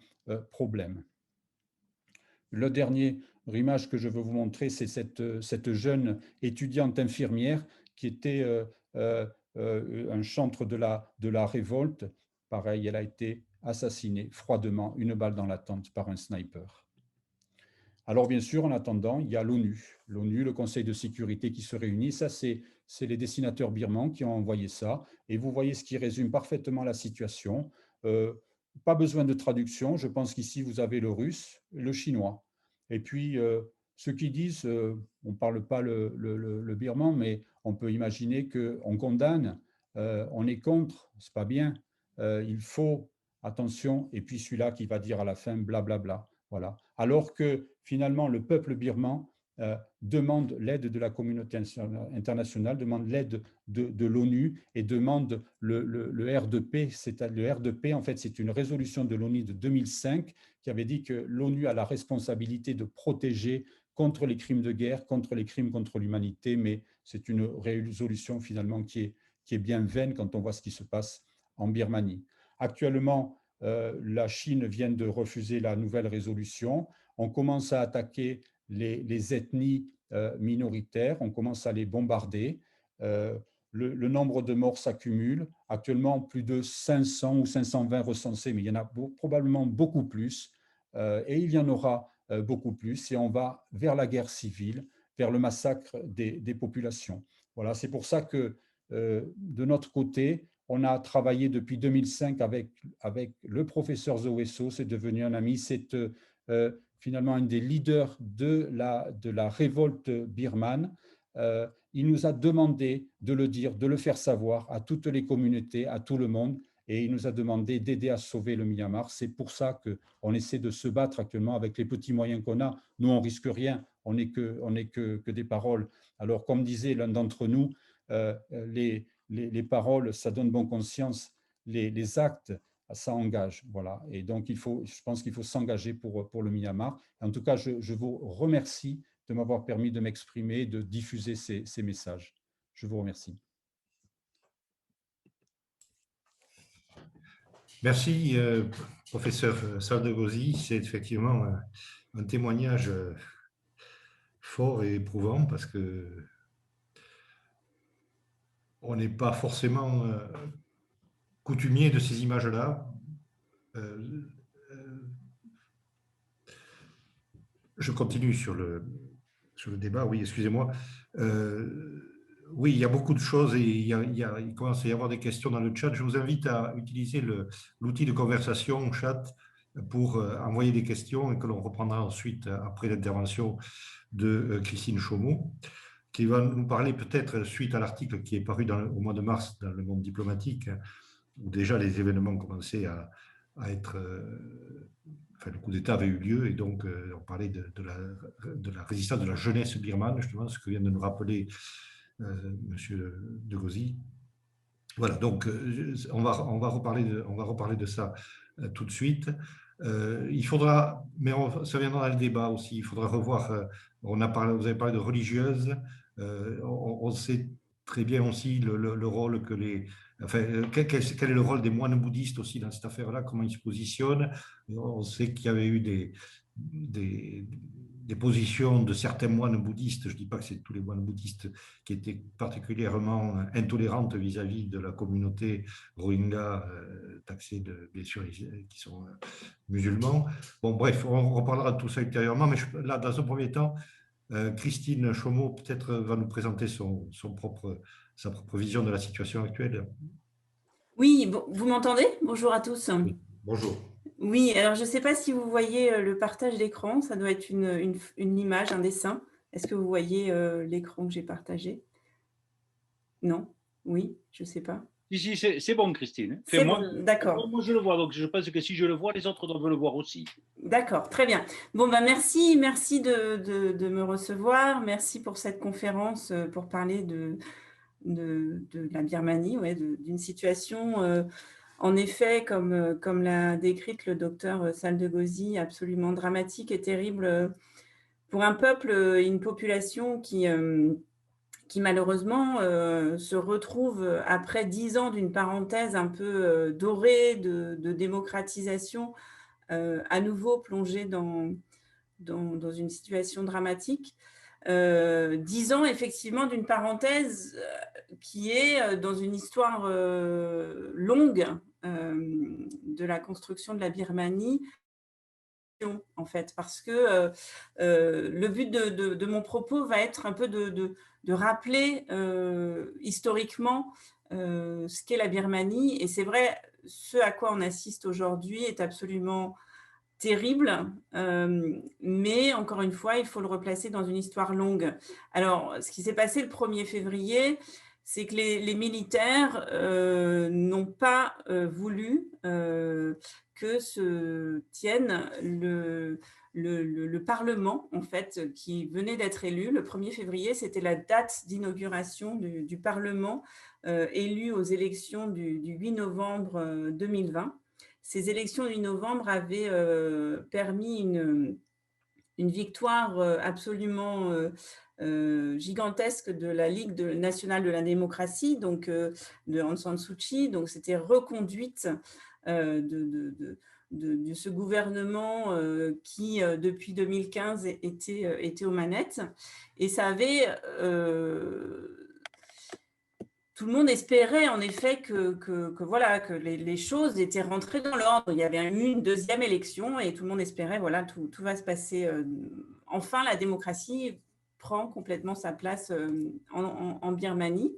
problème. Le dernier image que je veux vous montrer, c'est cette jeune étudiante infirmière qui était un chantre de la révolte. Pareil, elle a été assassinée froidement, une balle dans la tente par un sniper. Alors bien sûr, en attendant, il y a l'ONU, le Conseil de sécurité qui se réunit. Ça, c'est les dessinateurs birmans qui ont envoyé ça. Et vous voyez ce qui résume parfaitement la situation. Pas besoin de traduction. Je pense qu'ici, vous avez le russe, le chinois. Et puis, ceux qui disent, on ne parle pas le birman, mais on peut imaginer qu'on condamne, on est contre, c'est pas bien. il faut, attention, et puis celui-là qui va dire à la fin blablabla. Voilà. Alors que finalement, le peuple birman demande l'aide de la communauté internationale, demande l'aide de l'ONU et demande le R2P. Le R2P, en fait, c'est une résolution de l'ONU de 2005 qui avait dit que l'ONU a la responsabilité de protéger contre les crimes de guerre, contre les crimes contre l'humanité, mais c'est une résolution finalement qui est bien vaine quand on voit ce qui se passe en Birmanie. Actuellement, la Chine vient de refuser la nouvelle résolution. On commence à attaquer les ethnies minoritaires, on commence à les bombarder. Le nombre de morts s'accumule. Actuellement, plus de 500 ou 520 recensés, mais il y en a probablement beaucoup plus. Et il y en aura beaucoup plus. Et on va vers la guerre civile, vers le massacre des populations. Voilà, c'est pour ça que de notre côté, on a travaillé depuis 2005 avec le professeur Zoesso, c'est devenu un ami, c'est finalement un des leaders de la révolte birmane. Il nous a demandé de le dire, de le faire savoir à toutes les communautés, à tout le monde, et il nous a demandé d'aider à sauver le Myanmar. C'est pour ça qu'on essaie de se battre actuellement avec les petits moyens qu'on a. Nous, on risque rien, on n'est que des paroles. Alors, comme disait l'un d'entre nous, les paroles, ça donne bonne conscience, les actes, ça engage. Voilà. Et donc, je pense qu'il faut s'engager pour le Myanmar. En tout cas, je vous remercie de m'avoir permis de m'exprimer, de diffuser ces messages. Je vous remercie. Merci, professeur Saldegosi. C'est effectivement un témoignage fort et éprouvant parce que on n'est pas forcément coutumier de ces images-là. Je continue sur le débat. Oui, excusez-moi. Oui, il y a beaucoup de choses et il commence à y avoir des questions dans le chat. Je vous invite à utiliser l'outil de conversation chat pour envoyer des questions et que l'on reprendra ensuite après l'intervention de Christine Chaumont, qui va nous parler peut-être suite à l'article qui est paru au mois de mars dans le Monde diplomatique, où déjà les événements commençaient à être... Enfin, le coup d'État avait eu lieu et donc on parlait de la résistance de la jeunesse birmane, justement, ce que vient de nous rappeler Monsieur De Gozi. Voilà, donc on va reparler de ça tout de suite. Il faudra, mais ça viendra dans le débat aussi, il faudra revoir, vous avez parlé de religieuses, on sait très bien aussi le rôle que quel est le rôle des moines bouddhistes aussi dans cette affaire-là, comment ils se positionnent. On sait qu'il y avait eu des positions de certains moines bouddhistes, je ne dis pas que c'est tous les moines bouddhistes, qui étaient particulièrement intolérantes vis-à-vis de la communauté Rohingya, taxée bien sûr, qui sont musulmans. Bon, bref, on reparlera de tout ça ultérieurement, mais là, dans un premier temps, Christine Chaumont peut-être va nous présenter sa propre vision de la situation actuelle. Oui, vous m'entendez? Bonjour à tous. Oui, bonjour. Oui, alors je ne sais pas si vous voyez le partage d'écran, ça doit être une image, un dessin. Est-ce que vous voyez l'écran que j'ai partagé? Non? Oui, je ne sais pas. Si, c'est bon, Christine. C'est bon, d'accord. Moi, je le vois, donc je pense que si je le vois, les autres doivent le voir aussi. D'accord, très bien. Bon, merci de me recevoir. Merci pour cette conférence, pour parler de la Birmanie, ouais, d'une situation, en effet, comme l'a décrite le docteur Saldegosi, absolument dramatique et terrible pour un peuple et une population qui malheureusement se retrouve après 10 ans d'une parenthèse un peu dorée de démocratisation, à nouveau plongée dans une situation dramatique. 10 ans effectivement d'une parenthèse qui est dans une histoire longue de la construction de la Birmanie, en fait, parce que le but de mon propos va être un peu de rappeler historiquement ce qu'est la Birmanie. Et c'est vrai, ce à quoi on assiste aujourd'hui est absolument terrible, mais encore une fois, il faut le replacer dans une histoire longue. Alors, ce qui s'est passé le 1er février, c'est que les militaires n'ont pas voulu que se tienne le Parlement, en fait, qui venait d'être élu. Le 1er février, c'était la date d'inauguration du Parlement élu aux élections du 8 novembre 2020. Ces élections du 8 novembre avaient permis une victoire absolument gigantesque de la Ligue nationale de la démocratie, donc de Aung San Suu Kyi. Donc, c'était reconduite de ce gouvernement qui, depuis 2015, était aux manettes. Et ça avait... tout le monde espérait en effet voilà, que les choses étaient rentrées dans l'ordre. Il y avait une deuxième élection et tout le monde espérait, voilà, tout va se passer. Enfin, la démocratie prend complètement sa place en Birmanie.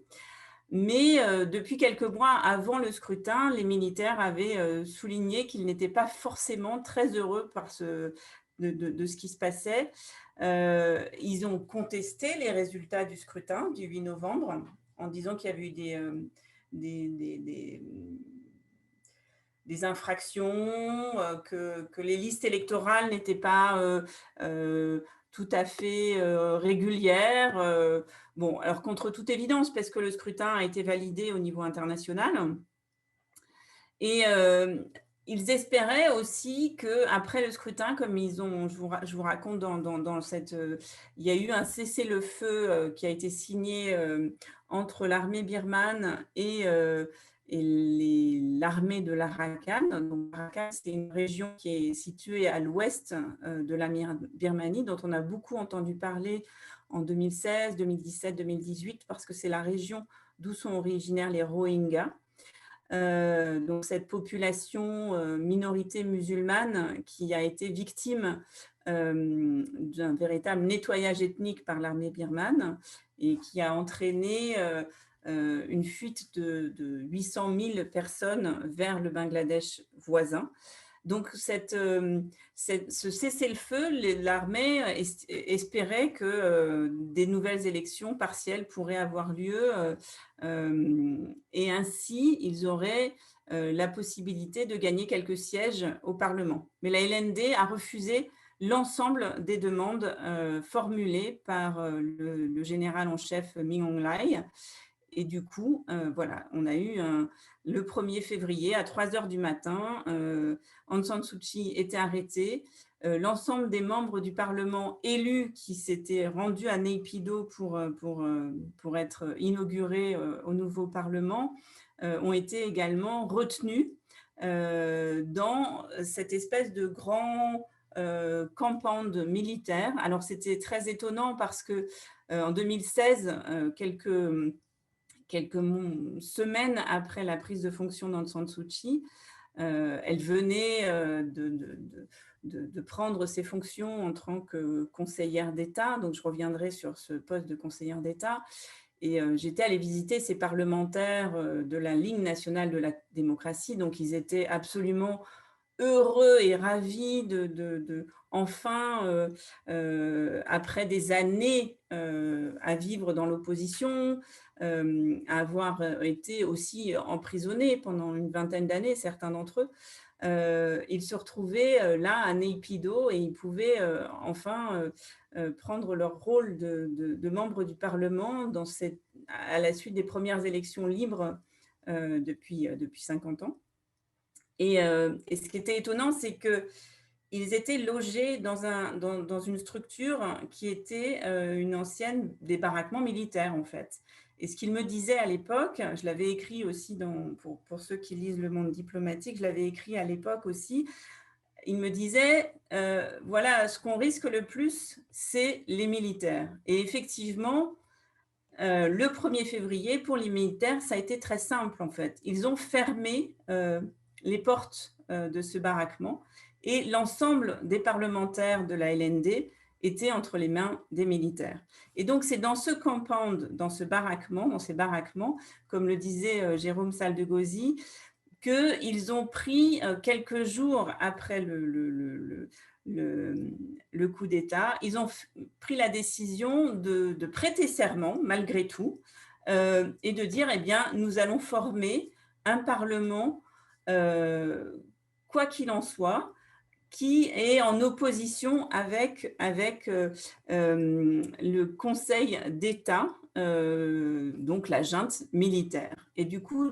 Mais depuis quelques mois avant le scrutin, les militaires avaient souligné qu'ils n'étaient pas forcément très heureux de ce qui se passait. Ils ont contesté les résultats du scrutin du 8 novembre en disant qu'il y avait eu des infractions, que les listes électorales n'étaient pas tout à fait régulières. Bon, alors contre toute évidence, parce que le scrutin a été validé au niveau international. Et ils espéraient aussi qu'après le scrutin, comme je vous raconte dans cette... il y a eu un cessez-le-feu qui a été signé entre l'armée birmane et l'armée de l'Arakan. Donc, l'Arakan, c'est une région qui est située à l'ouest de la Birmanie, dont on a beaucoup entendu parler en 2016, 2017, 2018, parce que c'est la région d'où sont originaires les Rohingyas. Donc cette population minorité musulmane qui a été victime d'un véritable nettoyage ethnique par l'armée birmane et qui a entraîné une fuite de 800 000 personnes vers le Bangladesh voisin. Donc, ce cessez-le-feu, l'armée espérait que des nouvelles élections partielles pourraient avoir lieu et ainsi, ils auraient la possibilité de gagner quelques sièges au Parlement. Mais la LND a refusé l'ensemble des demandes formulées par le général en chef Min Aung Hlaing. Et du coup, voilà, on a eu le 1er février à 3h du matin, Aung San Suu Kyi était arrêtée. L'ensemble des membres du Parlement élus qui s'étaient rendus à Naypyidaw pour être inaugurés au nouveau Parlement ont été également retenus dans cette espèce de grand compound militaire. Alors, c'était très étonnant parce que en 2016, quelques semaines après la prise de fonction d'Aung San Suu Kyi, elle venait de prendre ses fonctions en tant que conseillère d'État. Donc, je reviendrai sur ce poste de conseillère d'État. Et j'étais allée visiter ces parlementaires de la Ligue nationale de la démocratie. Donc, ils étaient absolument heureux et ravis enfin, après des années à vivre dans l'opposition, à avoir été aussi emprisonnés pendant une vingtaine d'années, certains d'entre eux, ils se retrouvaient là à Naypyidaw et ils pouvaient enfin prendre leur rôle de membres du Parlement à la suite des premières élections libres depuis 50 ans. Et ce qui était étonnant, c'est qu'ils étaient logés dans une structure qui était une ancienne des baraquements militaires, en fait. Et ce qu'il me disait à l'époque, je l'avais écrit aussi pour ceux qui lisent Le Monde diplomatique, je l'avais écrit à l'époque aussi, il me disait, voilà, ce qu'on risque le plus, c'est les militaires. Et effectivement, le 1er février, pour les militaires, ça a été très simple, en fait. Ils ont fermé les portes de ce baraquement et l'ensemble des parlementaires de la LND étaient entre les mains des militaires. Et donc, c'est dans ce compound, dans ces baraquements, comme le disait Jérôme Saldegosi, qu'ils ont pris quelques jours après le coup d'État, ils ont pris la décision de prêter serment, malgré tout, et de dire, eh bien, nous allons former un Parlement, quoi qu'il en soit, qui est en opposition avec le Conseil d'État, donc la junte militaire. Et du coup,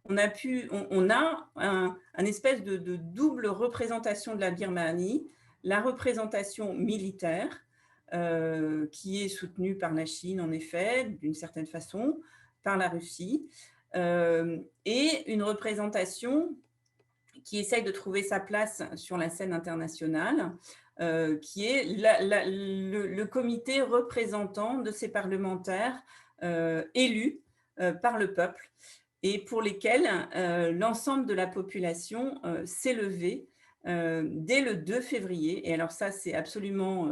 on a un espèce de double représentation de la Birmanie, la représentation militaire, qui est soutenue par la Chine, en effet, d'une certaine façon, par la Russie, et une représentation qui essaye de trouver sa place sur la scène internationale, qui est le comité représentant de ces parlementaires élus par le peuple et pour lesquels l'ensemble de la population s'est levé dès le 2 février. Et alors ça, c'est absolument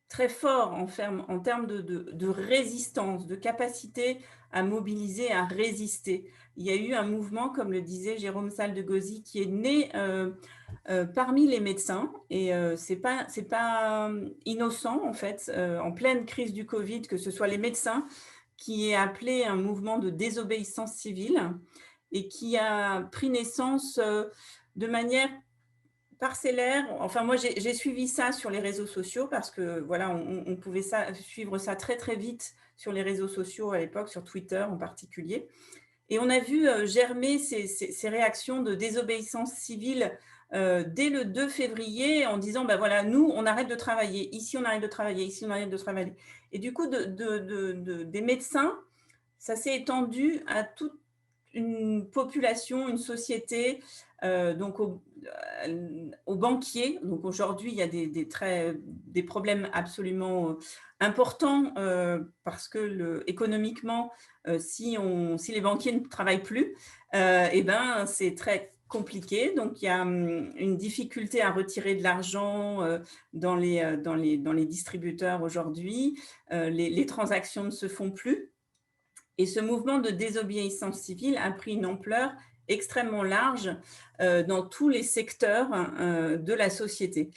très fort en termes de résistance, de capacité à mobiliser, à résister. Il y a eu un mouvement, comme le disait Jérôme Saldegosi, qui est né parmi les médecins, et c'est pas innocent, en fait, en pleine crise du Covid, que ce soit les médecins qui aient appelé un mouvement de désobéissance civile et qui a pris naissance de manière parcellaire. Enfin, moi, j'ai suivi ça sur les réseaux sociaux parce que, voilà, on pouvait suivre ça très, très vite sur les réseaux sociaux à l'époque, sur Twitter en particulier. Et on a vu germer ces réactions de désobéissance civile dès le 2 février en disant, ben voilà, nous, on arrête de travailler. Ici, on arrête de travailler. Ici, on arrête de travailler. Et du coup, des médecins, ça s'est étendu à toute une population, une société, donc aux banquiers. Donc aujourd'hui, il y a des problèmes absolument importants parce que économiquement, si les banquiers ne travaillent plus, eh ben, c'est très compliqué. Donc il y a une difficulté à retirer de l'argent dans les distributeurs aujourd'hui. Les transactions ne se font plus. Et ce mouvement de désobéissance civile a pris une ampleur extrêmement large dans tous les secteurs de la société.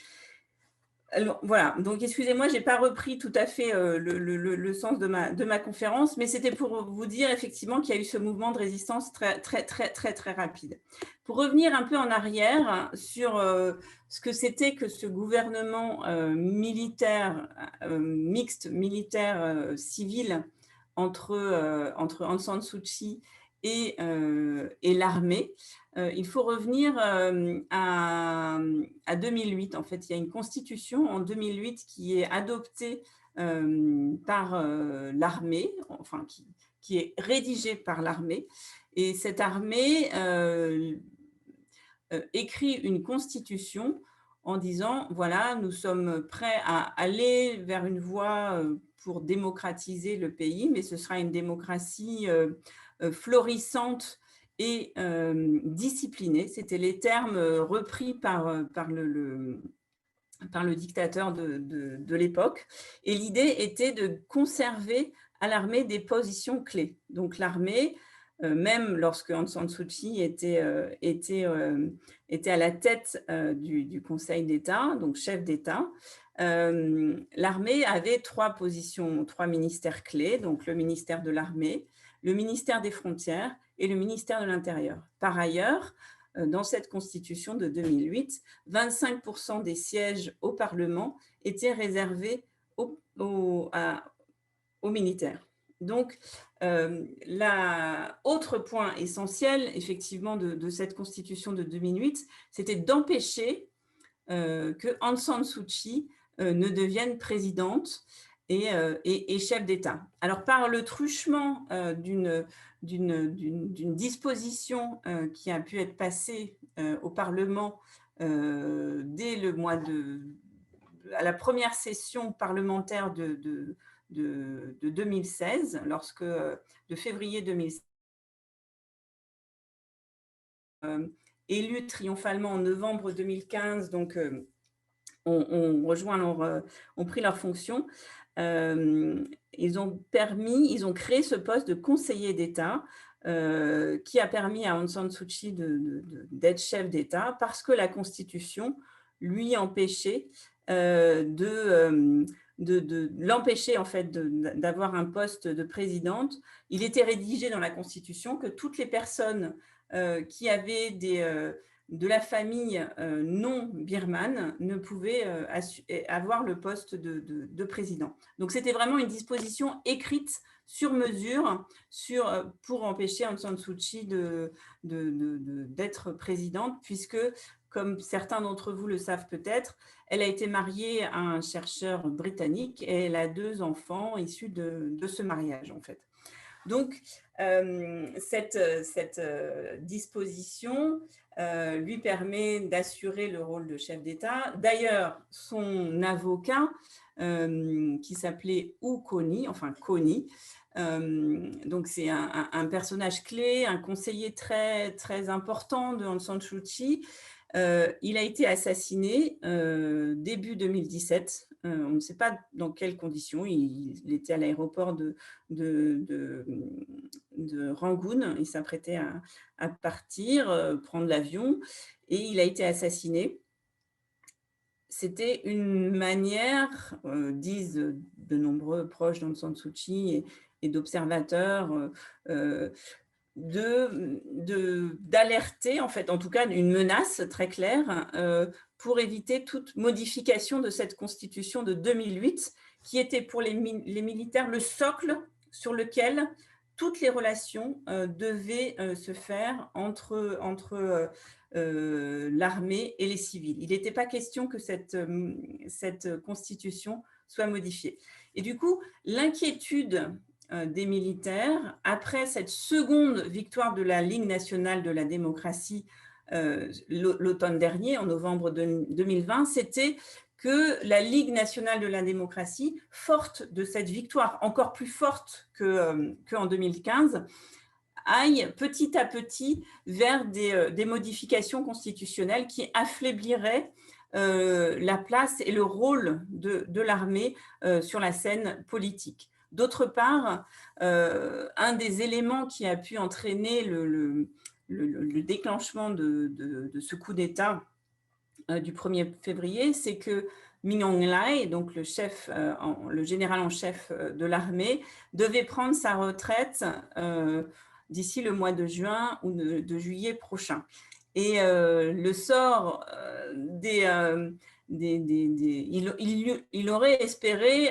Alors, voilà, donc excusez-moi, je n'ai pas repris tout à fait le sens de ma conférence, mais c'était pour vous dire effectivement qu'il y a eu ce mouvement de résistance très, très, très, très, très rapide. Pour revenir un peu en arrière sur ce que c'était que ce gouvernement militaire, mixte militaire-civil, entre Aung San Suu Kyi et l'armée, il faut revenir à 2008. En fait, il y a une constitution en 2008 qui est adoptée par l'armée, enfin qui est rédigée par l'armée. Et cette armée écrit une constitution en disant, voilà, nous sommes prêts à aller vers une voie pour démocratiser le pays, mais ce sera une démocratie florissante et disciplinée. C'était les termes repris par le dictateur de l'époque. Et l'idée était de conserver à l'armée des positions clés. Donc l'armée, même lorsque Aung San Suu Kyi était à la tête du Conseil d'État, donc chef d'État, l'armée avait trois ministères clés, donc le ministère de l'armée, le ministère des Frontières et le ministère de l'Intérieur. Par ailleurs, dans cette constitution de 2008, 25% des sièges au Parlement étaient réservés aux militaires. Donc, l'autre point essentiel, effectivement, de cette constitution de 2008, c'était d'empêcher que Aung San Suu Kyi ne devienne présidente et chef d'État. Alors, par le truchement d'une disposition qui a pu être passée au Parlement dès à la première session parlementaire de 2016, de février 2016, élus triomphalement en novembre 2015, donc ont pris leur fonction. Ils ont créé ce poste de conseiller d'État qui a permis à Aung San Suu Kyi d'être chef d'État parce que la Constitution lui empêchait de l'empêcher en fait d'avoir un poste de présidente. Il était rédigé dans la Constitution que toutes les personnes qui avaient de la famille non birmane ne pouvaient avoir le poste de président. Donc c'était vraiment une disposition écrite sur mesure pour empêcher Aung San Suu Kyi d'être présidente, puisque, comme certains d'entre vous le savent peut-être, elle a été mariée à un chercheur britannique et elle a 2 enfants issus de ce mariage, en fait. Donc, cette disposition lui permet d'assurer le rôle de chef d'État. D'ailleurs, son avocat, qui s'appelait U Kony, enfin Kony, donc c'est un personnage clé, un conseiller très, très important de Aung San Suu Kyi. Il a été assassiné début 2017. On ne sait pas dans quelles conditions. Il était à l'aéroport de Rangoon. Il s'apprêtait à partir, prendre l'avion, et il a été assassiné. C'était une manière, disent de nombreux proches d'Aung San Suu Kyi et d'observateurs, d'alerter, en fait, en tout cas, une menace très claire pour éviter toute modification de cette constitution de 2008, qui était pour les militaires le socle sur lequel toutes les relations devaient se faire entre l'armée et les civils. Il n'était pas question que cette constitution soit modifiée. Et du coup, l'inquiétude des militaires, après cette seconde victoire de la Ligue nationale de la démocratie l'automne dernier, en novembre 2020, c'était que la Ligue nationale de la démocratie, forte de cette victoire, encore plus forte qu'en 2015, aille petit à petit vers des modifications constitutionnelles qui affaibliraient la place et le rôle de l'armée sur la scène politique. D'autre part, un des éléments qui a pu entraîner le déclenchement de ce coup d'État du 1er février, c'est que Min Aung Hlaing, donc le général en chef de l'armée, devait prendre sa retraite d'ici le mois de juin ou de juillet prochain. Et le sort il aurait espéré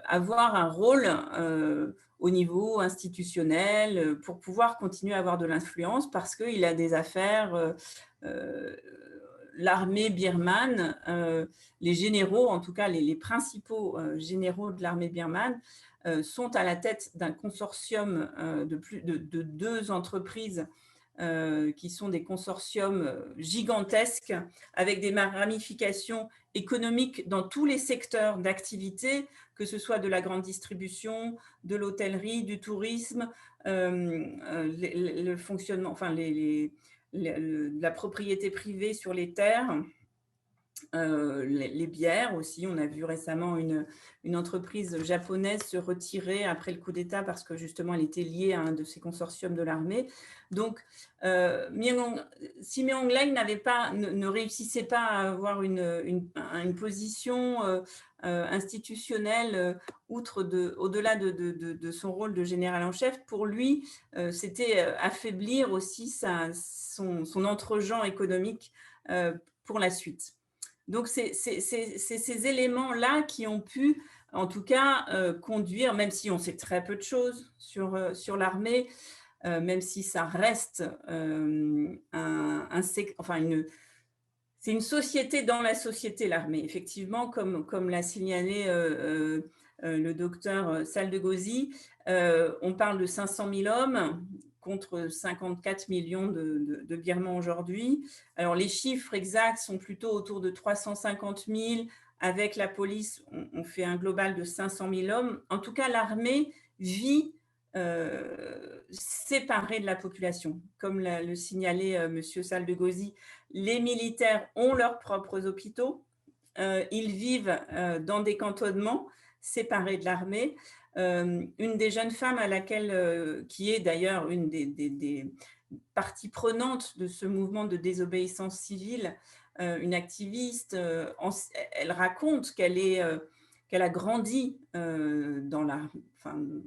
avoir un rôle au niveau institutionnel pour pouvoir continuer à avoir de l'influence, parce qu'il a des affaires, l'armée birmane, les généraux, en tout cas les principaux généraux de l'armée birmane, sont à la tête d'un consortium de 2 entreprises qui sont des consortiums gigantesques avec des ramifications économiques dans tous les secteurs d'activité, que ce soit de la grande distribution, de l'hôtellerie, du tourisme, le fonctionnement, enfin la propriété privée sur les terres, les bières aussi. On a vu récemment une entreprise japonaise se retirer après le coup d'État parce que justement elle était liée à un de ces consortiums de l'armée. Donc, si Min Aung Hlaing ne réussissait pas à avoir une position institutionnelle au-delà de son rôle de général en chef, pour lui, c'était affaiblir aussi son entre-gens économique pour la suite. Donc, c'est ces éléments-là qui ont pu, en tout cas, conduire, même si on sait très peu de choses sur l'armée, même si ça reste c'est une société dans la société, l'armée. Effectivement, comme l'a signalé le docteur Saldegosy, on parle de 500 000 hommes contre 54 millions de Birmans aujourd'hui. Alors, les chiffres exacts sont plutôt autour de 350 000. Avec la police, on fait un global de 500 000 hommes. En tout cas, l'armée vit séparée de la population. Comme le signalait M. Saldegosy, les militaires ont leurs propres hôpitaux. Ils vivent dans des cantonnements séparés de l'armée. Une des jeunes femmes qui est d'ailleurs une des parties prenantes de ce mouvement de désobéissance civile, une activiste. Elle raconte qu'elle a grandi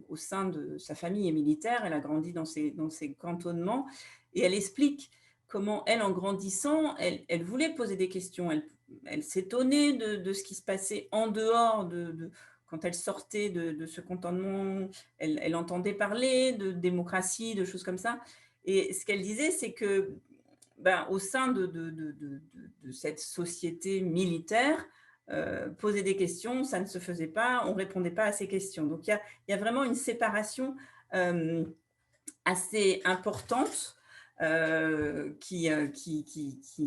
au sein de sa famille est militaire, elle a grandi dans ces cantonnements, et elle explique comment elle, en grandissant, elle voulait poser des questions, elle s'étonnait de ce qui se passait en dehors quand elle sortait de ce cantonnement, elle entendait parler de démocratie, de choses comme ça. Et ce qu'elle disait, c'est que au sein de cette société militaire, poser des questions, ça ne se faisait pas, on ne répondait pas à ces questions. Donc, il y a vraiment une séparation assez importante qui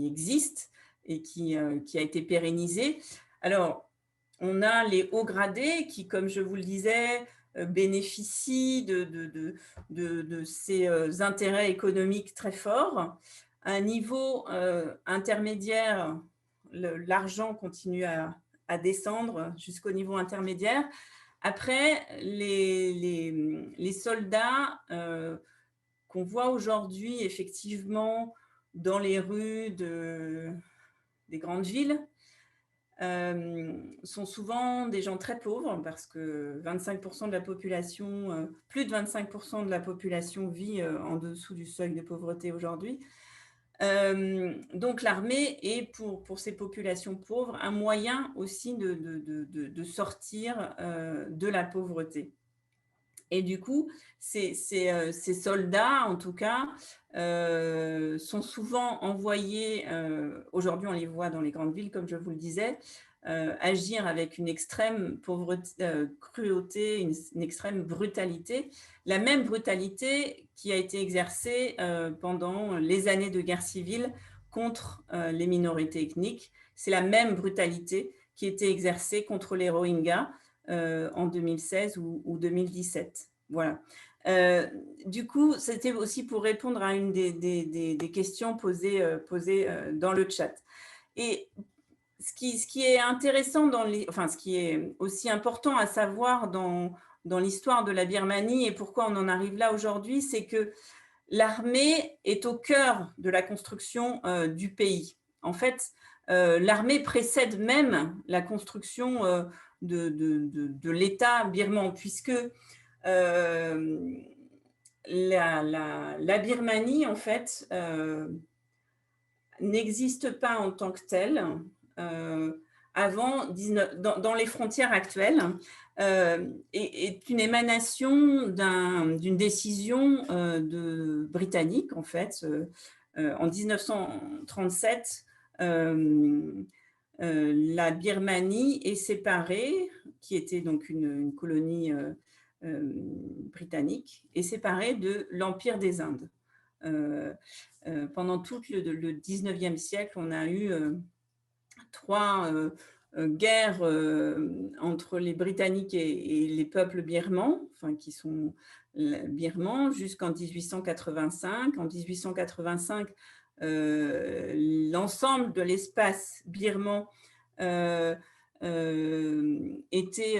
existe et qui a été pérennisée. Alors, on a les hauts gradés qui, comme je vous le disais, bénéficient de ces intérêts économiques très forts. À un niveau intermédiaire, l'argent continue à descendre jusqu'au niveau intermédiaire. Après, les soldats qu'on voit aujourd'hui effectivement dans les rues des grandes villes sont souvent des gens très pauvres, parce que 25% de la population, plus de 25% de la population vit en dessous du seuil de pauvreté aujourd'hui. Donc l'armée est pour ces populations pauvres un moyen aussi de sortir de la pauvreté. Et du coup, ces soldats, en tout cas, sont souvent envoyés, aujourd'hui on les voit dans les grandes villes, comme je vous le disais, agir avec une extrême cruauté, une extrême brutalité, la même brutalité qui a été exercée pendant les années de guerre civile contre les minorités ethniques. C'est la même brutalité qui a été exercée contre les Rohingyas en 2016 ou 2017. Voilà. Du coup, c'était aussi pour répondre à une des questions posées dans le chat. Et ce qui est intéressant ce qui est aussi important à savoir dans l'histoire de la Birmanie et pourquoi on en arrive là aujourd'hui, c'est que l'armée est au cœur de la construction du pays. En fait, l'armée précède même la construction de l'État birman, puisque la Birmanie, en fait, n'existe pas en tant que telle dans les frontières actuelles, est une émanation d'une décision britannique, en fait. En 1937, la Birmanie est séparée, qui était donc une colonie britannique, est séparée de l'Empire des Indes. Pendant tout le 19e siècle, on a eu 3 guerres entre les Britanniques et les peuples birmans, qui sont birmans, jusqu'en 1885. En 1885, l'ensemble de l'espace birman était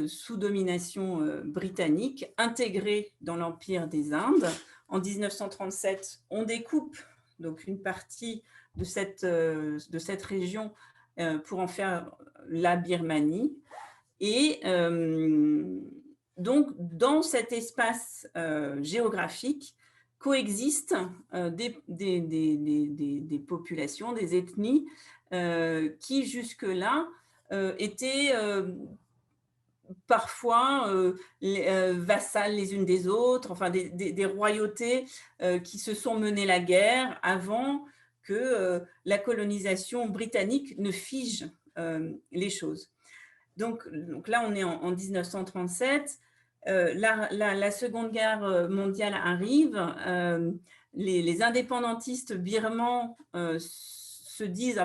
sous domination britannique, intégré dans l'Empire des Indes. En 1937, on découpe donc une partie de cette région pour en faire la Birmanie. Et donc, dans cet espace géographique, coexistent des populations, des ethnies qui jusque-là étaient parfois vassales les unes des autres, enfin des royautés qui se sont menées la guerre avant que la colonisation britannique ne fige les choses. Donc là, on est en 1937. La Seconde Guerre mondiale arrive. Les indépendantistes birmans se disent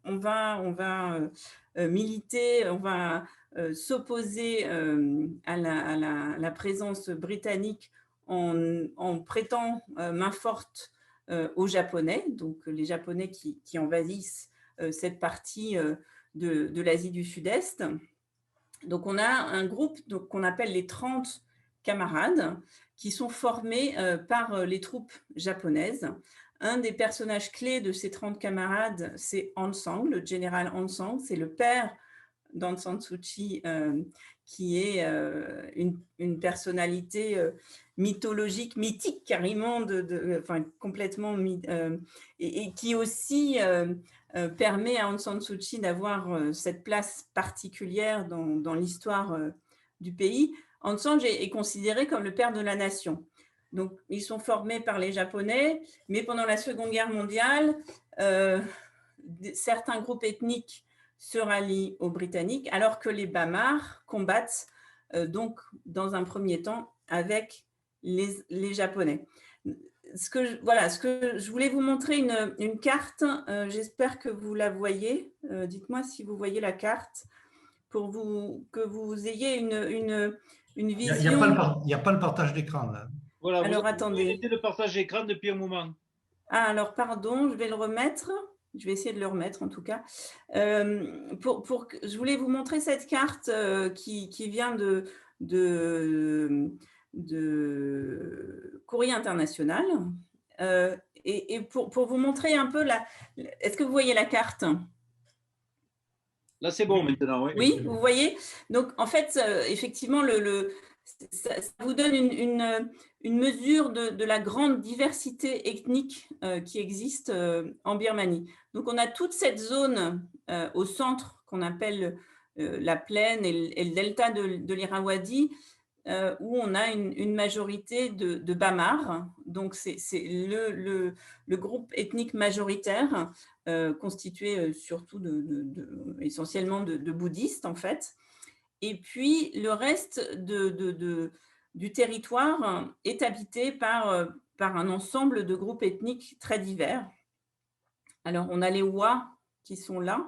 on va militer, on va s'opposer à la présence britannique en prêtant main forte aux Japonais, donc les Japonais qui envahissent cette partie de l'Asie du Sud-Est. Donc on a un groupe qu'on appelle les 30 camarades qui sont formés par les troupes japonaises Un des personnages clés de ces 30 camarades, c'est Aung San, le général Aung San, c'est le père d'Aung San Suu Kyi, qui est une personnalité mythologique, mythique carrément, enfin, complètement, et qui aussi permet à Aung San Suu Kyi d'avoir cette place particulière dans l'histoire du pays. Aung San est considéré comme le père de la nation. Donc, ils sont formés par les Japonais, mais pendant la Seconde Guerre mondiale, certains groupes ethniques se rallient aux Britanniques, alors que les Bamars combattent donc dans un premier temps avec les Japonais. Voilà, ce que je voulais vous montrer une carte, j'espère que vous la voyez. Dites-moi si vous voyez la carte, pour que vous ayez une vision. Il n'y a pas le partage d'écran là. Voilà, alors, vous attendez. mettez le partage d'écran depuis un moment. Ah, alors, pardon, je vais le remettre. Je vais essayer de le remettre en tout cas. Je voulais vous montrer cette carte qui vient de Courrier International. Et pour vous montrer un peu est-ce que vous voyez la carte? Là, c'est bon maintenant. Oui, oui, vous voyez. Donc, en fait, effectivement, ça vous donne une mesure de la grande diversité ethnique qui existe en Birmanie. Donc, on a toute cette zone au centre qu'on appelle la plaine et le delta de l'Irrawaddy, où on a une majorité de Bamars. Donc, c'est le groupe ethnique majoritaire constitué surtout essentiellement de bouddhistes, en fait. Et puis, le reste du territoire est habité par un ensemble de groupes ethniques très divers. Alors, on a les Wa qui sont là,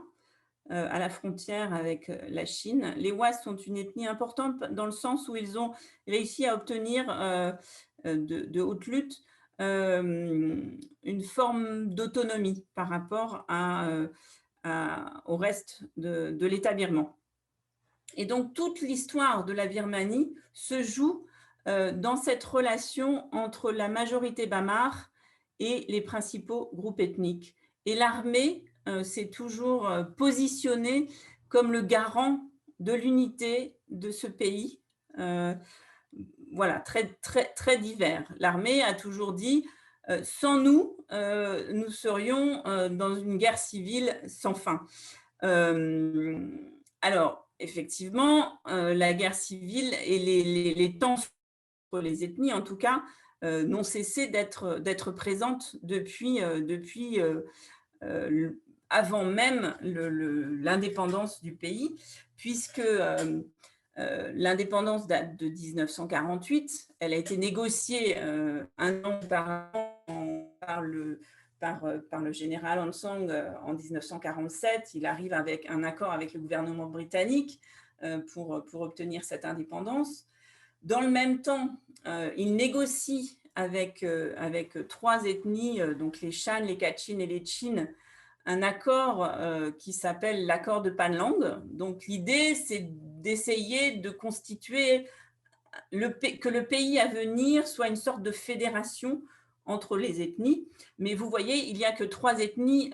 à la frontière avec la Chine. Les Wa sont une ethnie importante dans le sens où ils ont réussi à obtenir de haute lutte une forme d'autonomie par rapport au reste de l'État birman. Et donc, toute l'histoire de la Birmanie se joue dans cette relation entre la majorité bamar et les principaux groupes ethniques. Et l'armée s'est toujours positionnée comme le garant de l'unité de ce pays. Voilà, très, très, très divers. L'armée a toujours dit sans nous, nous serions dans une guerre civile sans fin. Alors, effectivement, la guerre civile et les tensions entre les ethnies, en tout cas, n'ont cessé d'être présentes depuis avant même l'indépendance du pays, puisque l'indépendance date de 1948. Elle a été négociée un an auparavant par le général Aung San en 1947. Il arrive avec un accord avec le gouvernement britannique pour obtenir cette indépendance. Dans le même temps, il négocie avec 3 ethnies, donc les Shan, les Kachin et les Chin, un accord qui s'appelle l'accord de Panlang. Donc l'idée, c'est d'essayer de constituer que le pays à venir soit une sorte de fédération entre les ethnies. Mais vous voyez, il n'y a que 3 ethnies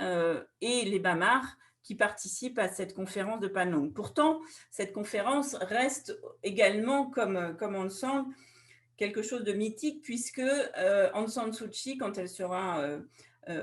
et les Bamars qui participent à cette conférence de Panlang. Pourtant, cette conférence reste également, comme Aung San, quelque chose de mythique, puisque Aung San Suu Kyi, quand elle sera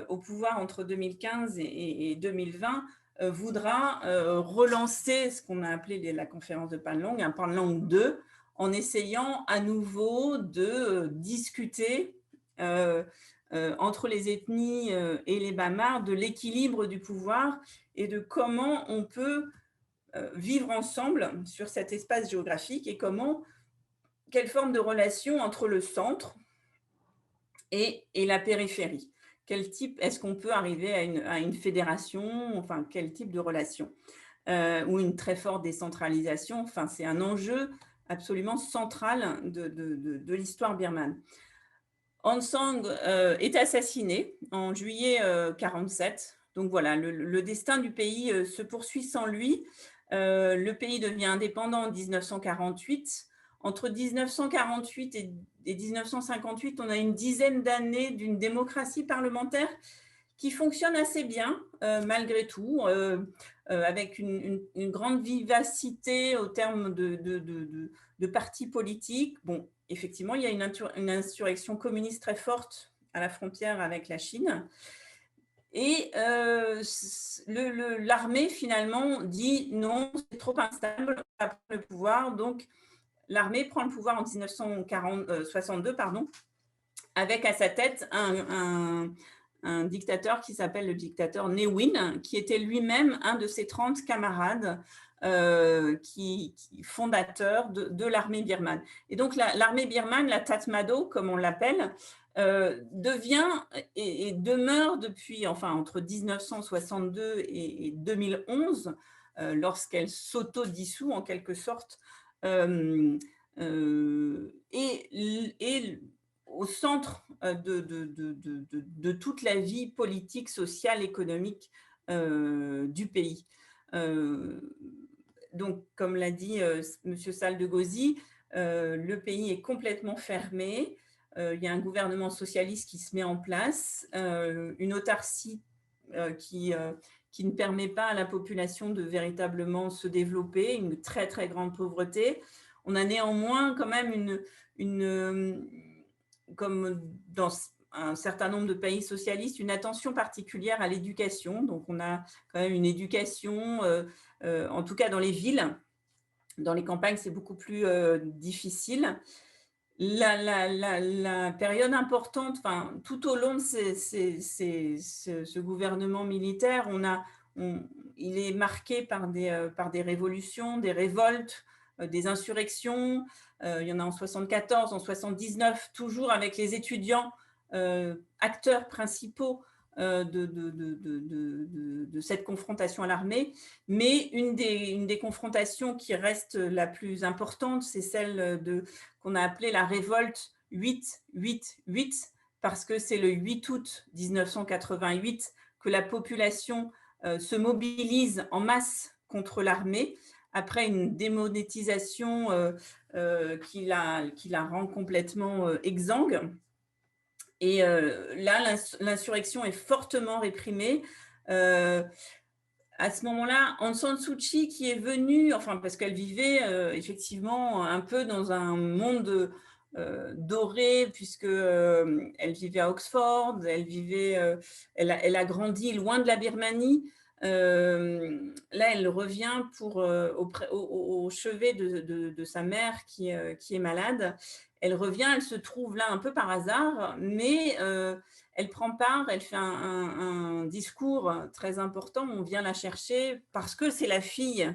au pouvoir entre 2015 et 2020, voudra relancer ce qu'on a appelé la conférence de Panlang, un Panlang 2, en essayant à nouveau de discuter entre les ethnies et les Bamars de l'équilibre du pouvoir et de comment on peut vivre ensemble sur cet espace géographique et quelle forme de relation entre le centre et la périphérie. Quel type, est-ce qu'on peut arriver à une fédération, enfin, quel type de relation ou une très forte décentralisation. Enfin, c'est un enjeu absolument central de l'histoire birmane. Aung San est assassiné en juillet 1947. Donc voilà, le destin du pays se poursuit sans lui. Le pays devient indépendant en 1948. entre 1948 et 1958, on a une dizaine d'années d'une démocratie parlementaire qui fonctionne assez bien, malgré tout, avec une grande vivacité au terme de partis politiques. Bon, effectivement, il y a une insurrection communiste très forte à la frontière avec la Chine. Et l'armée, finalement, dit non, c'est trop instable, on va prendre le pouvoir. Donc, l'armée prend le pouvoir en 1962, avec à sa tête un dictateur qui s'appelle le dictateur Ne Win, qui était lui-même un de ses 30 camarades fondateurs de l'armée birmane. Et donc, l'armée birmane, la Tatmadaw, comme on l'appelle, devient et demeure depuis, enfin, entre 1962 et 2011, lorsqu'elle s'auto-dissout en quelque sorte, et au centre de toute la vie politique, sociale, économique du pays. Donc, comme l'a dit M. Sall de Gauzy, le pays est complètement fermé. Il y a un gouvernement socialiste qui se met en place, une autarcie qui ne permet pas à la population de véritablement se développer, une très, très grande pauvreté. On a néanmoins quand même comme dans un certain nombre de pays socialistes, une attention particulière à l'éducation. Donc, on a quand même une éducation, en tout cas dans les villes. Dans les campagnes, c'est beaucoup plus difficile. La période importante, enfin, tout au long de ce gouvernement militaire, il est marqué par des révolutions, des révoltes, des insurrections. Il y en a en 74, en 79, toujours avec les étudiants acteurs principaux de cette confrontation à l'armée. Mais une des confrontations qui reste la plus importante, c'est celle qu'on a appelée la révolte 8-8-8, parce que c'est le 8 août 1988 que la population se mobilise en masse contre l'armée, après une démonétisation qui la rend complètement exsangue. Et là, l'insurrection est fortement réprimée. À ce moment-là, Aung San Suu Kyi, qui est venue, enfin parce qu'elle vivait effectivement un peu dans un monde doré, puisque elle vivait à Oxford, elle a grandi loin de la Birmanie. Là, elle revient au chevet de sa mère qui est malade. Elle revient, elle se trouve là un peu par hasard, mais elle prend part, elle fait un discours très important. On vient la chercher parce que c'est la fille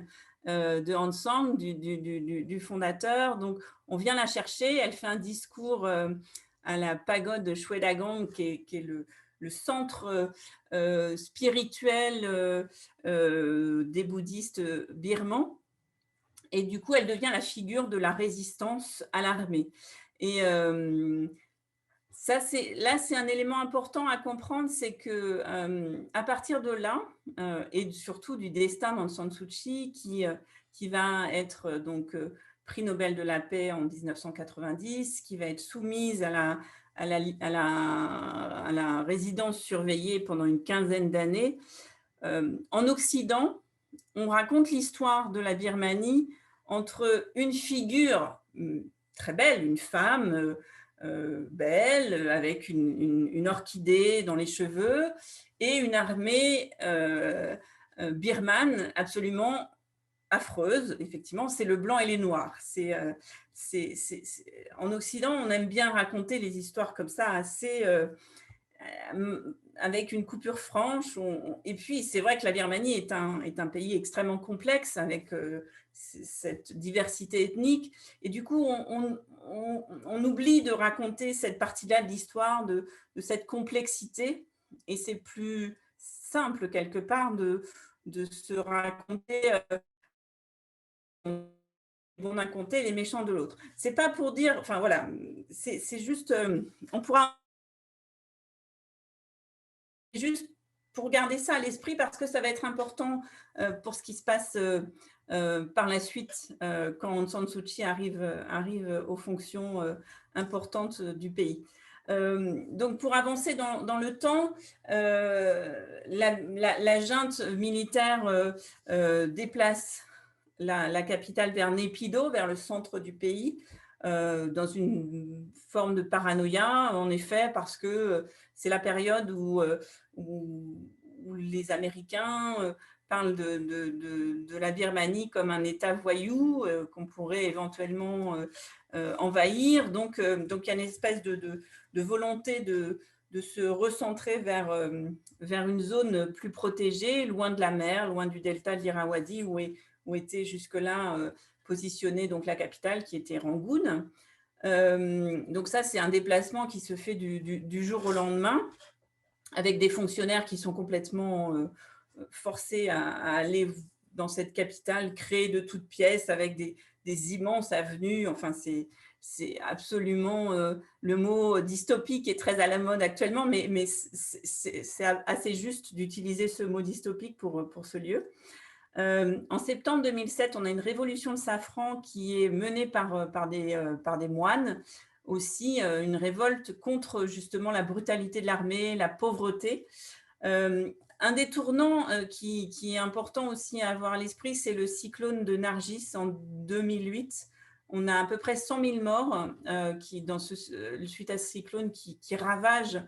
de Aung San, du fondateur. Donc, on vient la chercher. Elle fait un discours à la pagode de Shwedagon, qui est le centre spirituel des bouddhistes birmans. Et du coup, elle devient la figure de la résistance à l'armée. Et là, c'est un élément important à comprendre, c'est que à partir de là, et surtout du destin d'Aung San Suu Kyi, qui va être donc prix Nobel de la paix en 1990, qui va être soumise à la résidence surveillée pendant une quinzaine d'années. En Occident, on raconte l'histoire de la Birmanie entre une figure très belle, une femme belle, avec une orchidée dans les cheveux, et une armée birmane absolument affreuse. Effectivement, c'est le blanc et les noirs. En Occident, on aime bien raconter les histoires comme ça, assez avec une coupure franche. Et puis, c'est vrai que la Birmanie est un pays extrêmement complexe, avec cette diversité ethnique. Et du coup, on oublie de raconter cette partie-là de l'histoire, de cette complexité. Et c'est plus simple, quelque part, de se raconter bon d'un côté et les méchants de l'autre. C'est pas pour dire... Enfin, voilà, c'est juste... on pourra... Juste pour garder ça à l'esprit, parce que ça va être important pour ce qui se passe par la suite quand Aung San Suu Kyi arrive aux fonctions importantes du pays. Donc, pour avancer dans le temps, la junte militaire déplace la capitale vers Naypyidaw, vers le centre du pays, dans une forme de paranoïa, en effet, parce que c'est la période où les Américains parlent de la Birmanie comme un État voyou qu'on pourrait éventuellement envahir. Donc, il y a une espèce de volonté de se recentrer vers une zone plus protégée, loin de la mer, loin du delta de l'Irrawaddy, où était jusque-là positionnée donc la capitale, qui était Rangoon. Donc ça, c'est un déplacement qui se fait du jour au lendemain, avec des fonctionnaires qui sont complètement forcés à aller dans cette capitale créée de toutes pièces, avec des immenses avenues. Enfin, c'est absolument le mot dystopique est très à la mode actuellement, mais c'est assez juste d'utiliser ce mot dystopique pour ce lieu. En septembre 2007, on a une révolution de Safran qui est menée par des moines, aussi une révolte contre justement la brutalité de l'armée, la pauvreté. Un des tournants qui est important aussi à avoir à l'esprit, c'est le cyclone de Nargis en 2008. On a à peu près 100 000 morts suite à ce cyclone qui ravage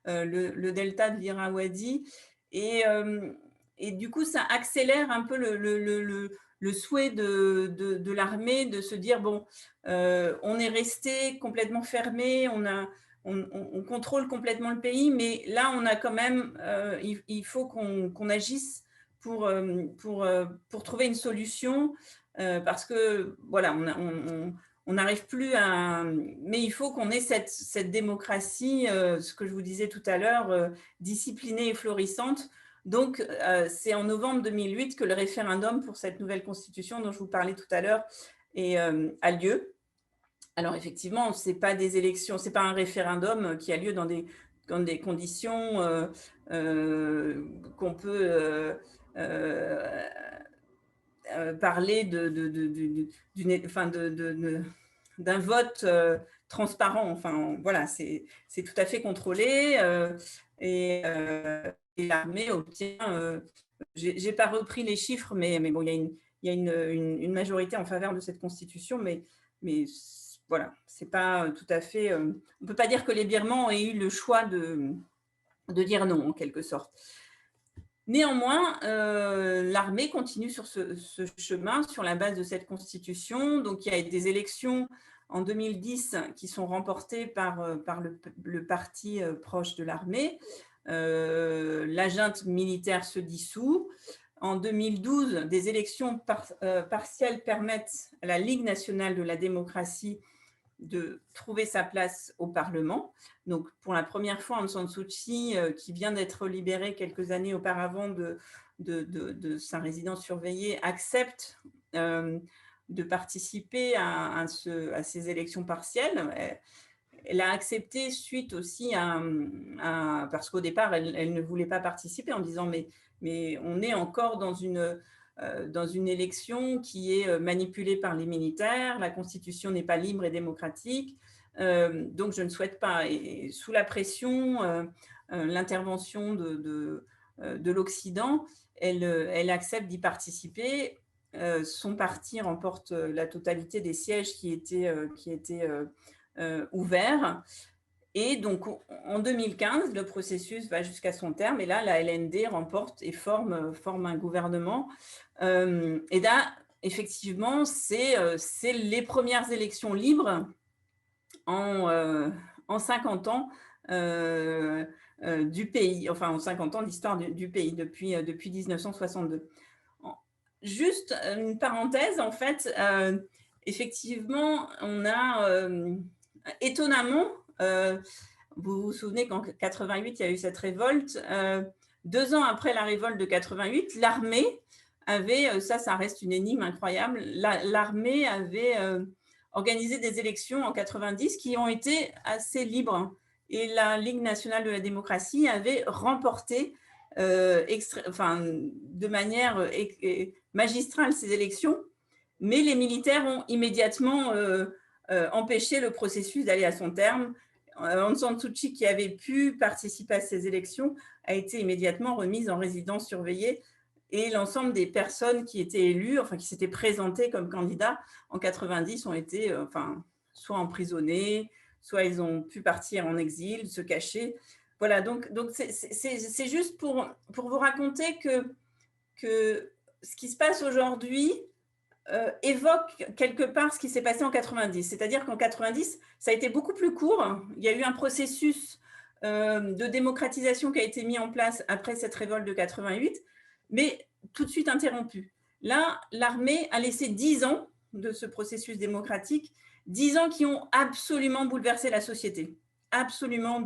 le delta de l'Irrawaddy. Et du coup, ça accélère un peu le souhait de l'armée de se dire, bon, on est resté complètement fermé, on contrôle complètement le pays, mais là, on a quand même, il faut qu'on agisse pour trouver une solution, parce que, voilà, on n'arrive plus à… Mais il faut qu'on ait cette démocratie, ce que je vous disais tout à l'heure, disciplinée et florissante. Donc, c'est en novembre 2008 que le référendum pour cette nouvelle constitution dont je vous parlais tout à l'heure a lieu. Alors, effectivement, ce n'est pas des élections, ce n'est pas un référendum qui a lieu dans des conditions qu'on peut parler d'un vote transparent. Enfin, voilà, c'est tout à fait contrôlé et l'armée obtient… j'ai pas repris les chiffres, mais bon, il y a une majorité en faveur de cette constitution, mais voilà, c'est pas tout à fait… on peut pas dire que les Birmans aient eu le choix de dire non, en quelque sorte. Néanmoins, l'armée continue sur ce chemin, sur la base de cette constitution. Donc, il y a des élections en 2010 qui sont remportées par le parti proche de l'armée. La junte militaire se dissout. En 2012, des élections partielles permettent à la Ligue nationale de la démocratie de trouver sa place au Parlement. Donc, pour la première fois, Aung San Suu Kyi, qui vient d'être libérée quelques années auparavant de sa résidence surveillée, accepte de participer à ces élections partielles. Elle a accepté suite aussi parce qu'au départ, elle ne voulait pas participer en disant mais on est encore dans une élection qui est manipulée par les militaires, la constitution n'est pas libre et démocratique, donc je ne souhaite pas. Et sous la pression, l'intervention de l'Occident, elle accepte d'y participer. Son parti remporte la totalité des sièges qui étaient ouverts. Et donc, en 2015, le processus va jusqu'à son terme. Et là, la LND remporte et forme un gouvernement. Et là, effectivement, c'est les premières élections libres en 50 ans du pays, enfin en 50 ans d'histoire du pays, depuis 1962. Juste une parenthèse, en fait, effectivement, on a étonnamment… vous vous souvenez qu'en 88, il y a eu cette révolte. 2 ans après la révolte de 88, l'armée avait, ça reste une énigme incroyable, l'armée avait organisé des élections en 90 qui ont été assez libres. Et la Ligue nationale de la démocratie avait remporté de manière magistrale ces élections, mais les militaires ont immédiatement empêché le processus d'aller à son terme. Aung San Suu Kyi, qui avait pu participer à ces élections, a été immédiatement remise en résidence surveillée, et l'ensemble des personnes qui étaient élues, enfin qui s'étaient présentées comme candidats en 90 ont été soit emprisonnés, soit ils ont pu partir en exil, se cacher. Voilà, donc c'est juste pour vous raconter que ce qui se passe aujourd'hui évoque quelque part ce qui s'est passé en 90. C'est-à-dire qu'en 90, ça a été beaucoup plus court. Il y a eu un processus de démocratisation qui a été mis en place après cette révolte de 88, mais tout de suite interrompu. Là, l'armée a laissé 10 ans de ce processus démocratique, 10 ans qui ont absolument bouleversé la société. Absolument,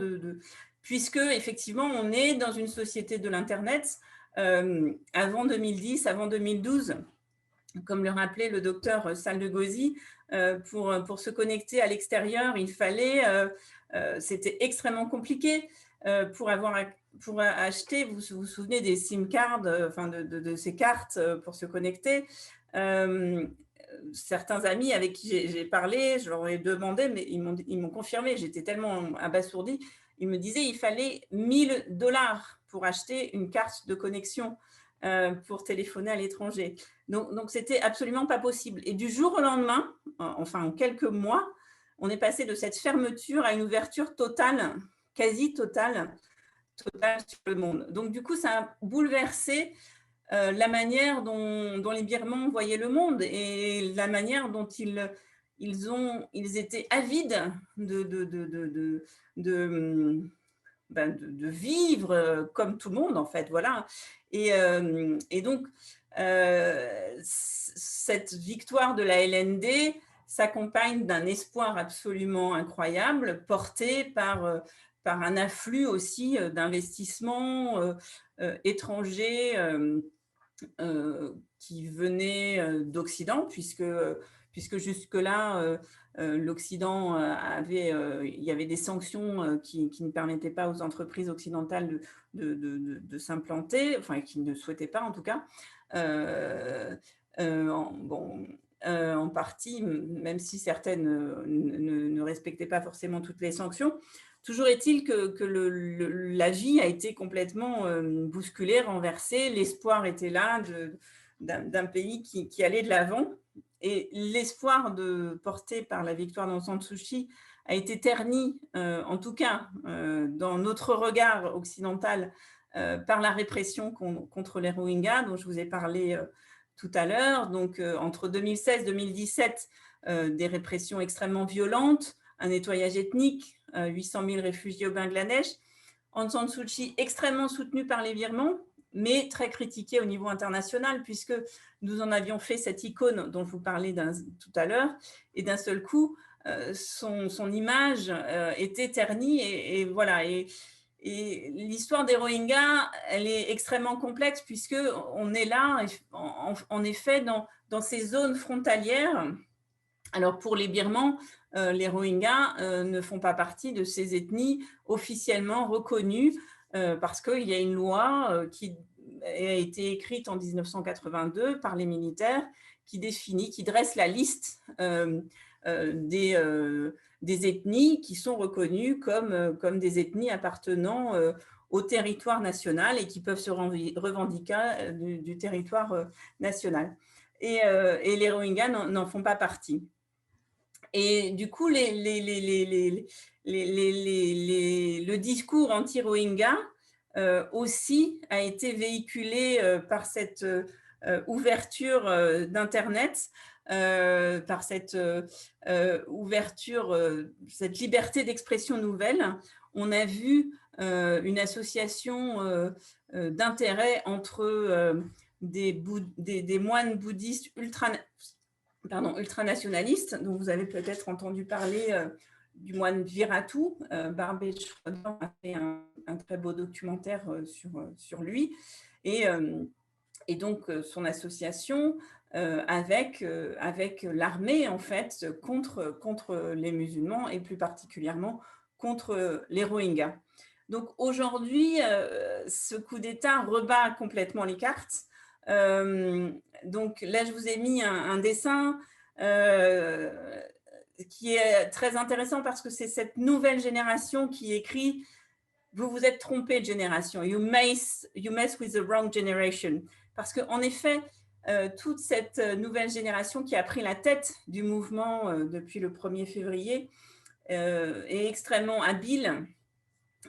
puisque effectivement, on est dans une société de l'Internet avant 2010, avant 2012. Comme le rappelait le docteur Saldegosi, pour se connecter à l'extérieur, il fallait, c'était extrêmement compliqué pour acheter, vous vous souvenez des SIM cards, de ces cartes pour se connecter. Certains amis avec qui j'ai parlé, je leur ai demandé, mais ils m'ont confirmé, j'étais tellement abasourdie, ils me disaient qu'il fallait $1000 pour acheter une carte de connexion pour téléphoner à l'étranger. Donc, c'était absolument pas possible. Et du jour au lendemain, enfin en quelques mois, on est passé de cette fermeture à une ouverture totale, quasi totale sur le monde. Donc, du coup, ça a bouleversé la manière dont les Birmans voyaient le monde et la manière dont ils étaient avides de vivre comme tout le monde, en fait. Voilà. Et donc, cette victoire de la LND s'accompagne d'un espoir absolument incroyable, porté par un afflux aussi d'investissements étrangers qui venaient d'Occident, puisque jusque-là, l'Occident il y avait des sanctions qui ne permettaient pas aux entreprises occidentales de s'implanter, enfin qui ne souhaitaient pas en tout cas, en partie, même si certaines ne respectaient pas forcément toutes les sanctions. Toujours est-il que la vie a été complètement bousculée, renversée, l'espoir était là d'un pays qui allait de l'avant. Et l'espoir porté par la victoire d'Aung San Suu Kyi a été terni, en tout cas dans notre regard occidental, par la répression contre les Rohingyas, dont je vous ai parlé tout à l'heure. Donc, entre 2016 et 2017, des répressions extrêmement violentes, un nettoyage ethnique, 800 000 réfugiés au Bangladesh. Aung San Suu Kyi extrêmement soutenue par les Birmans, mais très critiquée au niveau international, puisque nous en avions fait cette icône dont je vous parlais tout à l'heure, et d'un seul coup, son image était ternie, et voilà. Et l'histoire des Rohingyas, elle est extrêmement complexe, puisqu'on est là, en effet, dans ces zones frontalières. Alors, pour les Birmans, les Rohingyas ne font pas partie de ces ethnies officiellement reconnues, parce qu'il y a une loi qui a été écrite en 1982 par les militaires qui dresse la liste des ethnies qui sont reconnues comme des ethnies appartenant au territoire national et qui peuvent se revendiquer du territoire national. Et les Rohingyas n'en font pas partie. Et du coup, le discours anti-Rohingya aussi a été véhiculé par cette ouverture d'Internet, par cette ouverture, cette liberté d'expression nouvelle. On a vu une association d'intérêt entre des moines bouddhistes ultranationalistes, dont vous avez peut-être entendu parler du moine Viratu. Barbet Schroeder a fait un très beau documentaire sur lui. Et donc, son association avec l'armée, en fait, contre les musulmans et plus particulièrement contre les Rohingyas. Donc aujourd'hui, ce coup d'État rebat complètement les cartes. Donc là, je vous ai mis un dessin qui est très intéressant parce que c'est cette nouvelle génération qui écrit « Vous vous êtes trompé de génération. You mess with the wrong generation. » Parce qu'en effet, toute cette nouvelle génération qui a pris la tête du mouvement depuis le 1er février est extrêmement habile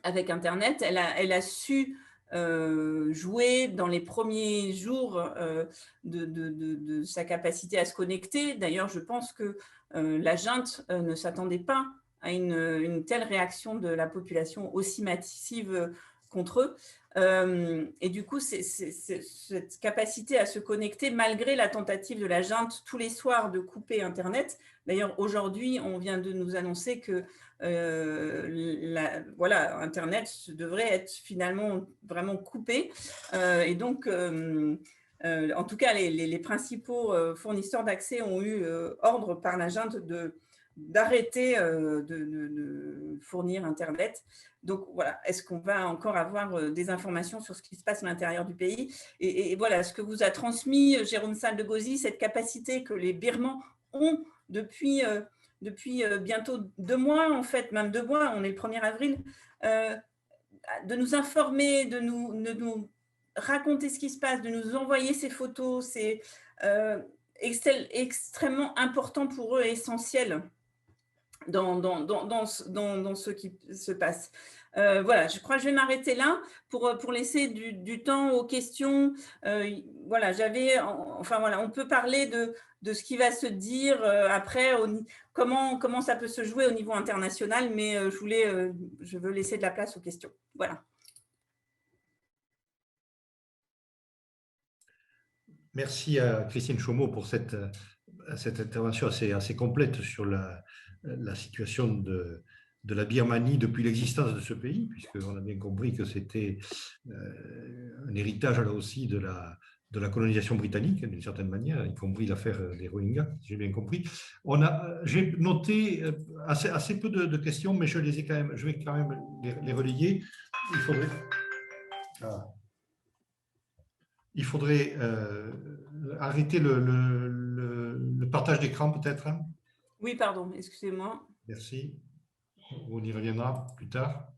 avec Internet. Elle a su jouer dans les premiers jours de sa capacité à se connecter. D'ailleurs, je pense que la junte ne s'attendait pas à une telle réaction de la population aussi massive contre eux. Et du coup, cette capacité à se connecter, malgré la tentative de la junte tous les soirs de couper Internet. D'ailleurs, aujourd'hui, on vient de nous annoncer que voilà, Internet devrait être finalement vraiment coupé. Et donc, en tout cas, les principaux fournisseurs d'accès ont eu ordre par la junte d'arrêter de fournir Internet. Donc voilà, est-ce qu'on va encore avoir des informations sur ce qui se passe à l'intérieur du pays? Et voilà, ce que vous a transmis Jérôme Saldegossi, cette capacité que les Birmans ont depuis bientôt 2 mois, en fait, même 2 mois, on est le 1er avril, de nous informer, de nous raconter ce qui se passe, de nous envoyer ces photos, c'est extrêmement important pour eux et essentiel dans ce qui se passe. Voilà, je crois que je vais m'arrêter là pour laisser du temps aux questions. Voilà, voilà, on peut parler de ce qui va se dire après, comment ça peut se jouer au niveau international, mais je veux laisser de la place aux questions. Voilà. Merci à Christine Chaumeau pour cette intervention assez complète sur la situation de la Birmanie depuis l'existence de ce pays, puisqu'on a bien compris que c'était un héritage là aussi de la colonisation britannique, d'une certaine manière, y compris l'affaire des Rohingyas, si j'ai bien compris. J'ai noté assez peu de questions, mais je vais quand même les relayer. Il faudrait arrêter le partage d'écran, peut-être. Oui, pardon, excusez-moi. Merci. On y reviendra plus tard.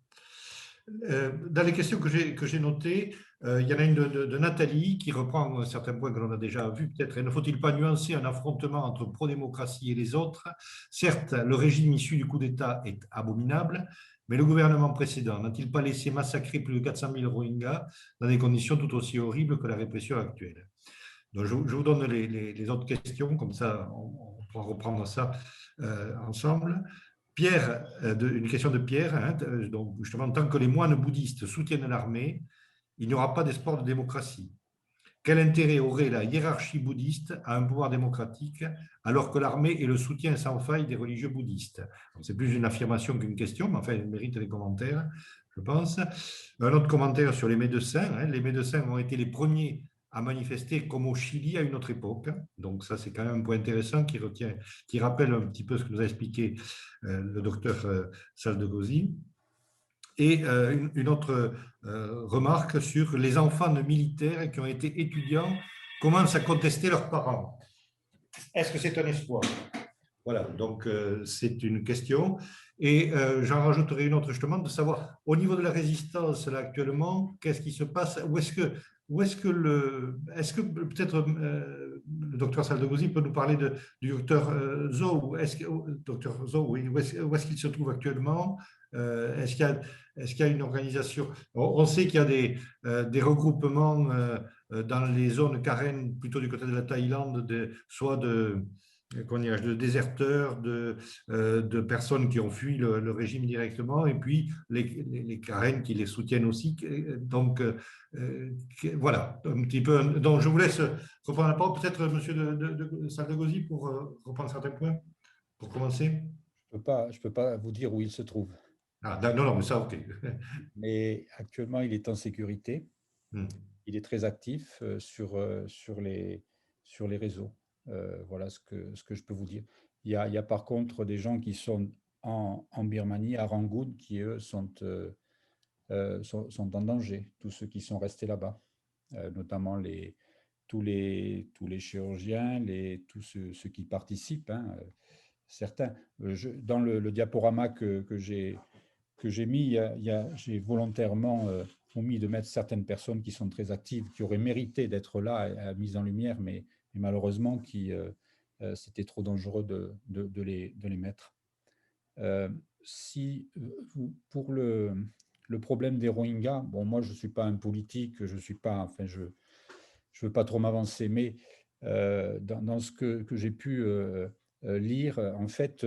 Dans les questions que j'ai notées, il y en a une de Nathalie qui reprend un certain point que l'on a déjà vu peut-être. Ne faut-il pas nuancer un affrontement entre pro-démocratie et les autres? Certes, le régime issu du coup d'État est abominable, mais le gouvernement précédent n'a-t-il pas laissé massacrer plus de 400 000 Rohingyas dans des conditions tout aussi horribles que la répression actuelle? Donc, je vous donne les autres questions, comme ça on pourra reprendre ça ensemble. Pierre, une question de Pierre, hein, donc justement, tant que les moines bouddhistes soutiennent l'armée, il n'y aura pas d'espoir de démocratie. Quel intérêt aurait la hiérarchie bouddhiste à un pouvoir démocratique alors que l'armée est le soutien sans faille des religieux bouddhistes? C'est plus une affirmation qu'une question, mais enfin, elle mérite des commentaires, je pense. Un autre commentaire sur les médecins. Hein, les médecins ont été les premiers à manifester comme au Chili à une autre époque. Donc ça, c'est quand même un point intéressant qui rappelle un petit peu ce que nous a expliqué le docteur Saldegossi. Et une autre remarque sur les enfants de militaires qui ont été étudiants commencent à contester leurs parents. Est-ce que c'est un espoir? Voilà, donc c'est une question. Et j'en rajouterai une autre justement, de savoir au niveau de la résistance là actuellement, qu'est-ce qui se passe? Est-ce que peut-être le docteur Saldegossi peut nous parler du docteur Zo? Docteur Zo, oui, où est-ce qu'il se trouve actuellement? Est-ce qu'il y a une organisation? On sait qu'il y a des regroupements dans les zones Karen, plutôt du côté de la Thaïlande, soit de déserteurs, de personnes qui ont fui le régime directement, et puis les Karen qui les soutiennent aussi. Donc, voilà, un petit peu. Donc, je vous laisse reprendre la parole. Peut-être, monsieur de Saldegossi, pour reprendre certains points, pour commencer. Je peux pas vous dire où il se trouve. Ah, non, mais ça, ok. Mais actuellement, il est en sécurité. Il est très actif sur les réseaux. Voilà ce que je peux vous dire. Il y a par contre des gens qui sont en Birmanie, à Rangoon, qui eux sont sont en danger, tous ceux qui sont restés là-bas, notamment tous les chirurgiens, tous ceux qui participent, hein, certains. Dans le diaporama que j'ai mis, j'ai volontairement omis de mettre certaines personnes qui sont très actives, qui auraient mérité d'être là, mises en lumière, mais malheureusement, c'était trop dangereux de les mettre. Pour le problème des Rohingyas, bon, moi, je ne suis pas un politique, je suis pas, enfin, je veux pas trop m'avancer, mais dans ce que j'ai pu lire, en fait,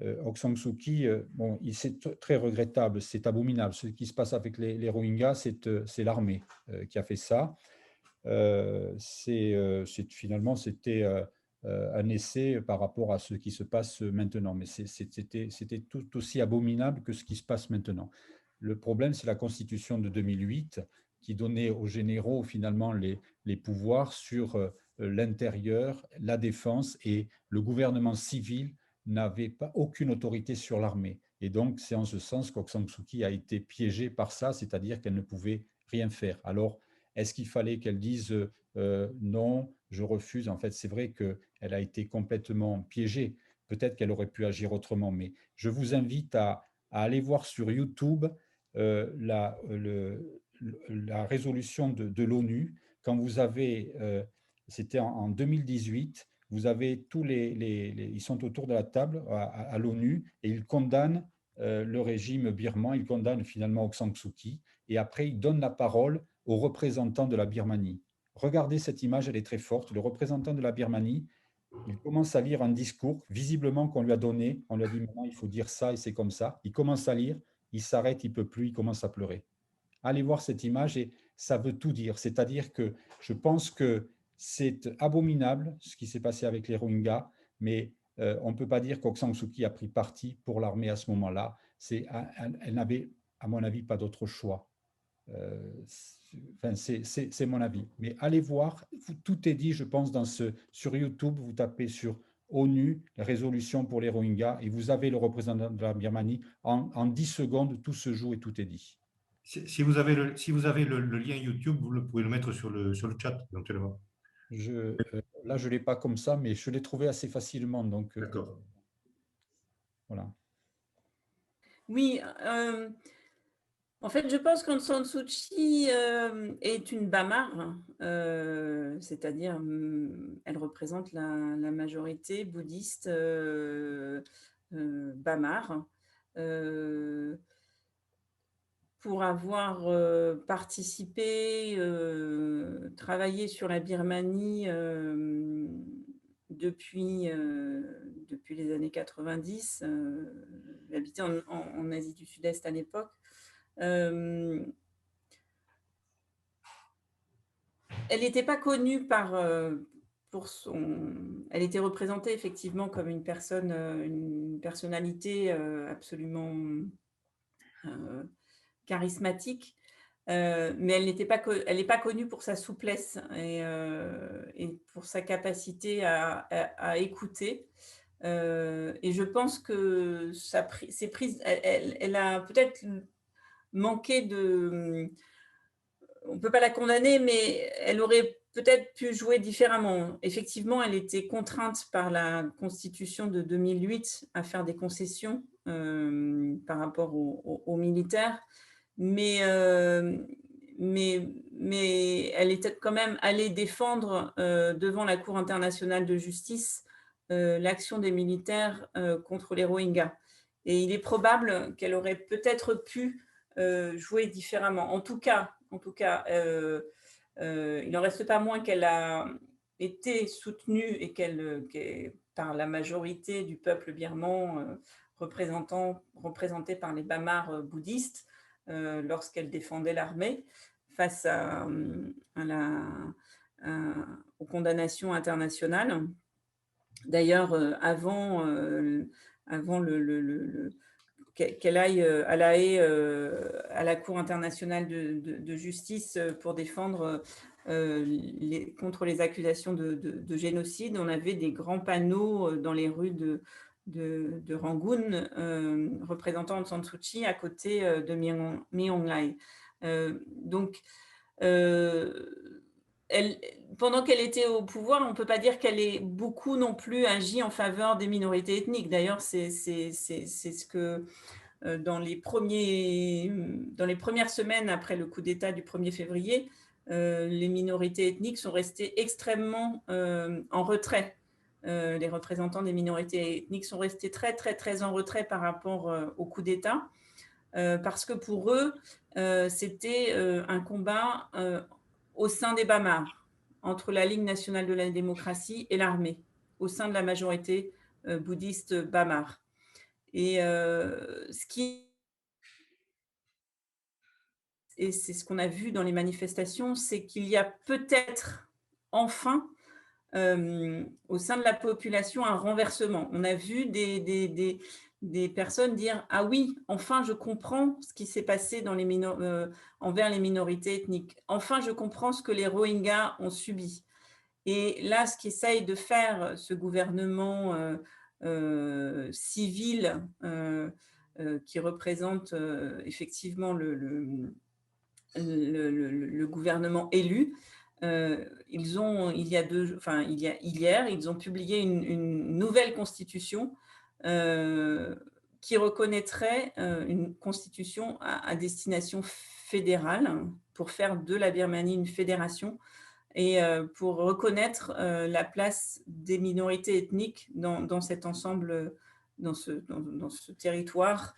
Aung San Suu Kyi, bon, c'est très regrettable, c'est abominable. Ce qui se passe avec les Rohingyas, c'est l'armée qui a fait ça. Finalement, c'était un essai par rapport à ce qui se passe maintenant, mais c'était tout aussi abominable que ce qui se passe maintenant. Le problème, c'est la Constitution de 2008 qui donnait aux généraux finalement les pouvoirs sur l'intérieur, la défense, et le gouvernement civil n'avait pas aucune autorité sur l'armée. Et donc, c'est en ce sens qu'Aung San Suu Kyi a été piégée par ça, c'est-à-dire qu'elle ne pouvait rien faire. Alors, est-ce qu'il fallait qu'elle dise non, je refuse? En fait, c'est vrai qu'elle a été complètement piégée. Peut-être qu'elle aurait pu agir autrement, mais je vous invite à aller voir sur YouTube la résolution de l'ONU. Quand vous avez, c'était en 2018, vous avez ils sont autour de la table à l'ONU et ils condamnent le régime birman, ils condamnent finalement Aung San Suu Kyi, et après ils donnent la parole aux représentants de la Birmanie. Regardez cette image, elle est très forte. Le représentant de la Birmanie, il commence à lire un discours, visiblement qu'on lui a donné. On lui a dit maintenant il faut dire ça et c'est comme ça. Il commence à lire, il s'arrête, il ne peut plus, il commence à pleurer. Allez voir cette image et ça veut tout dire. C'est-à-dire que je pense que c'est abominable ce qui s'est passé avec les Rohingyas, mais on ne peut pas dire qu'Aung San Suu Kyi a pris parti pour l'armée à ce moment-là. Elle n'avait, à mon avis, pas d'autre choix. Enfin, c'est mon avis. Mais allez voir, tout est dit, je pense, sur YouTube. Vous tapez sur ONU, résolution pour les Rohingyas, et vous avez le représentant de la Birmanie. En 10 secondes, tout se joue et tout est dit. Si vous avez le lien YouTube, vous pouvez le mettre sur le chat, éventuellement. Là, je ne l'ai pas comme ça, mais je l'ai trouvé assez facilement. Donc, d'accord. Voilà. Oui, en fait, je pense qu'Aung San Suu Kyi est une Bamar, c'est-à-dire elle représente la majorité bouddhiste Bamar. Pour avoir participé, travaillé sur la Birmanie depuis les années 90, j'habitais en Asie du Sud-Est à l'époque. Elle n'était pas connue pour son... Elle était représentée effectivement comme une personnalité absolument charismatique, mais elle n'est pas connue pour sa souplesse et pour sa capacité à écouter. Et je pense que ses prises, elle a peut-être manqué de... On ne peut pas la condamner, mais elle aurait peut-être pu jouer différemment. Effectivement, elle était contrainte par la Constitution de 2008 à faire des concessions par rapport aux militaires, mais elle était quand même allée défendre devant la Cour internationale de justice l'action des militaires contre les Rohingyas. Et il est probable qu'elle aurait peut-être pu jouer différemment. En tout cas, il n'en reste pas moins qu'elle a été soutenue par la majorité du peuple birman représenté par les Bamars bouddhistes lorsqu'elle défendait l'armée face aux condamnations internationales. D'ailleurs, avant qu'elle aille à La Haye, à la Cour internationale de justice pour défendre contre les accusations de génocide, on avait des grands panneaux dans les rues de Rangoon, représentant Aung San Suu Kyi à côté de My Aung Hlaing. Donc, pendant qu'elle était au pouvoir, on ne peut pas dire qu'elle ait beaucoup non plus agi en faveur des minorités ethniques. D'ailleurs, c'est ce que dans les premières semaines après le coup d'État du 1er février, les minorités ethniques sont restées extrêmement en retrait. Les représentants des minorités ethniques sont restés très, très, très en retrait par rapport au coup d'État, parce que pour eux, c'était un combat au sein des Bamar, entre la Ligue nationale de la démocratie et l'armée, au sein de la majorité bouddhiste Bamar. Et c'est ce qu'on a vu dans les manifestations, c'est qu'il y a peut-être enfin au sein de la population un renversement. On a vu des personnes dire « Ah oui, enfin je comprends ce qui s'est passé dans envers les minorités ethniques. Enfin je comprends ce que les Rohingyas ont subi. » Et là, ce qu'essaye de faire ce gouvernement civil qui représente effectivement le gouvernement élu, hier, ils ont publié une nouvelle constitution qui reconnaîtrait une constitution à destination fédérale pour faire de la Birmanie une fédération et pour reconnaître la place des minorités ethniques dans cet ensemble, dans ce territoire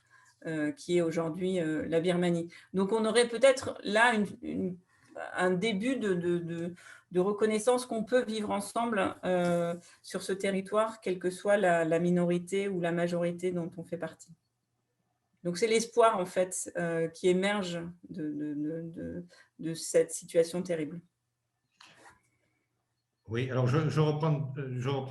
qui est aujourd'hui la Birmanie. Donc on aurait peut-être là un début de reconnaissance qu'on peut vivre ensemble sur ce territoire, quelle que soit la minorité ou la majorité dont on fait partie. Donc c'est l'espoir en fait qui émerge de cette situation terrible. Oui, alors je reprends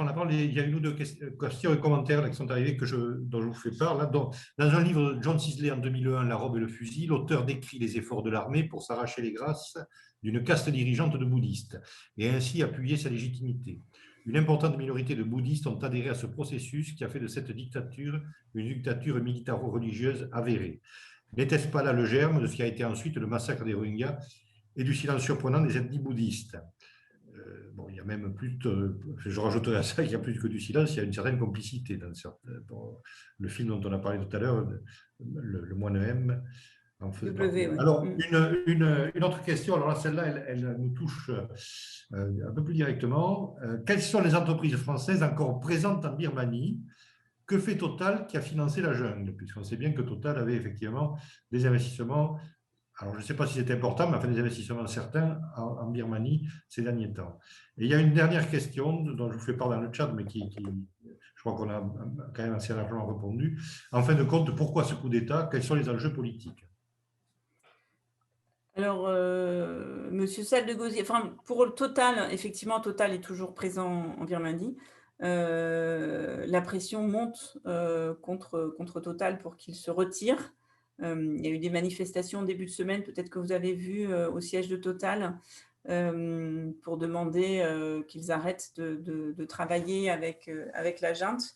la parole. Il y a une ou deux questions et commentaires là, qui sont arrivés dont je vous fais part. Là, dans un livre de John Sisley en 2001, La robe et le fusil, l'auteur décrit les efforts de l'armée pour s'arracher les grâces d'une caste dirigeante de bouddhistes et ainsi appuyer sa légitimité. Une importante minorité de bouddhistes ont adhéré à ce processus qui a fait de cette dictature une dictature militaro-religieuse avérée. N'était-ce pas là le germe de ce qui a été ensuite le massacre des Rohingyas et du silence surprenant des ethnies bouddhistes? Bon, il y a même plus je rajouterai à ça qu'il y a plus que du silence, il y a une certaine complicité dans le film dont on a parlé tout à l'heure, le moine M. Alors, une autre question, alors là, celle-là, elle nous touche un peu plus directement. Quelles sont les entreprises françaises encore présentes en Birmanie? Que fait Total qui a financé la jungle? Puisqu'on sait bien que Total avait effectivement des investissements. Alors, je ne sais pas si c'est important, mais enfin, des investissements certains en Birmanie ces derniers temps. Et il y a une dernière question dont je vous fais part dans le chat, mais je crois qu'on a quand même assez largement répondu. En fin de compte, pourquoi ce coup d'État? Quels sont les enjeux politiques? Alors, Monsieur Sal de Gauzier, enfin, pour le Total, effectivement, Total est toujours présent en Birmanie. La pression monte contre Total pour qu'il se retire. Il y a eu des manifestations au début de semaine, peut-être que vous avez vu au siège de Total, pour demander qu'ils arrêtent de travailler avec la junte.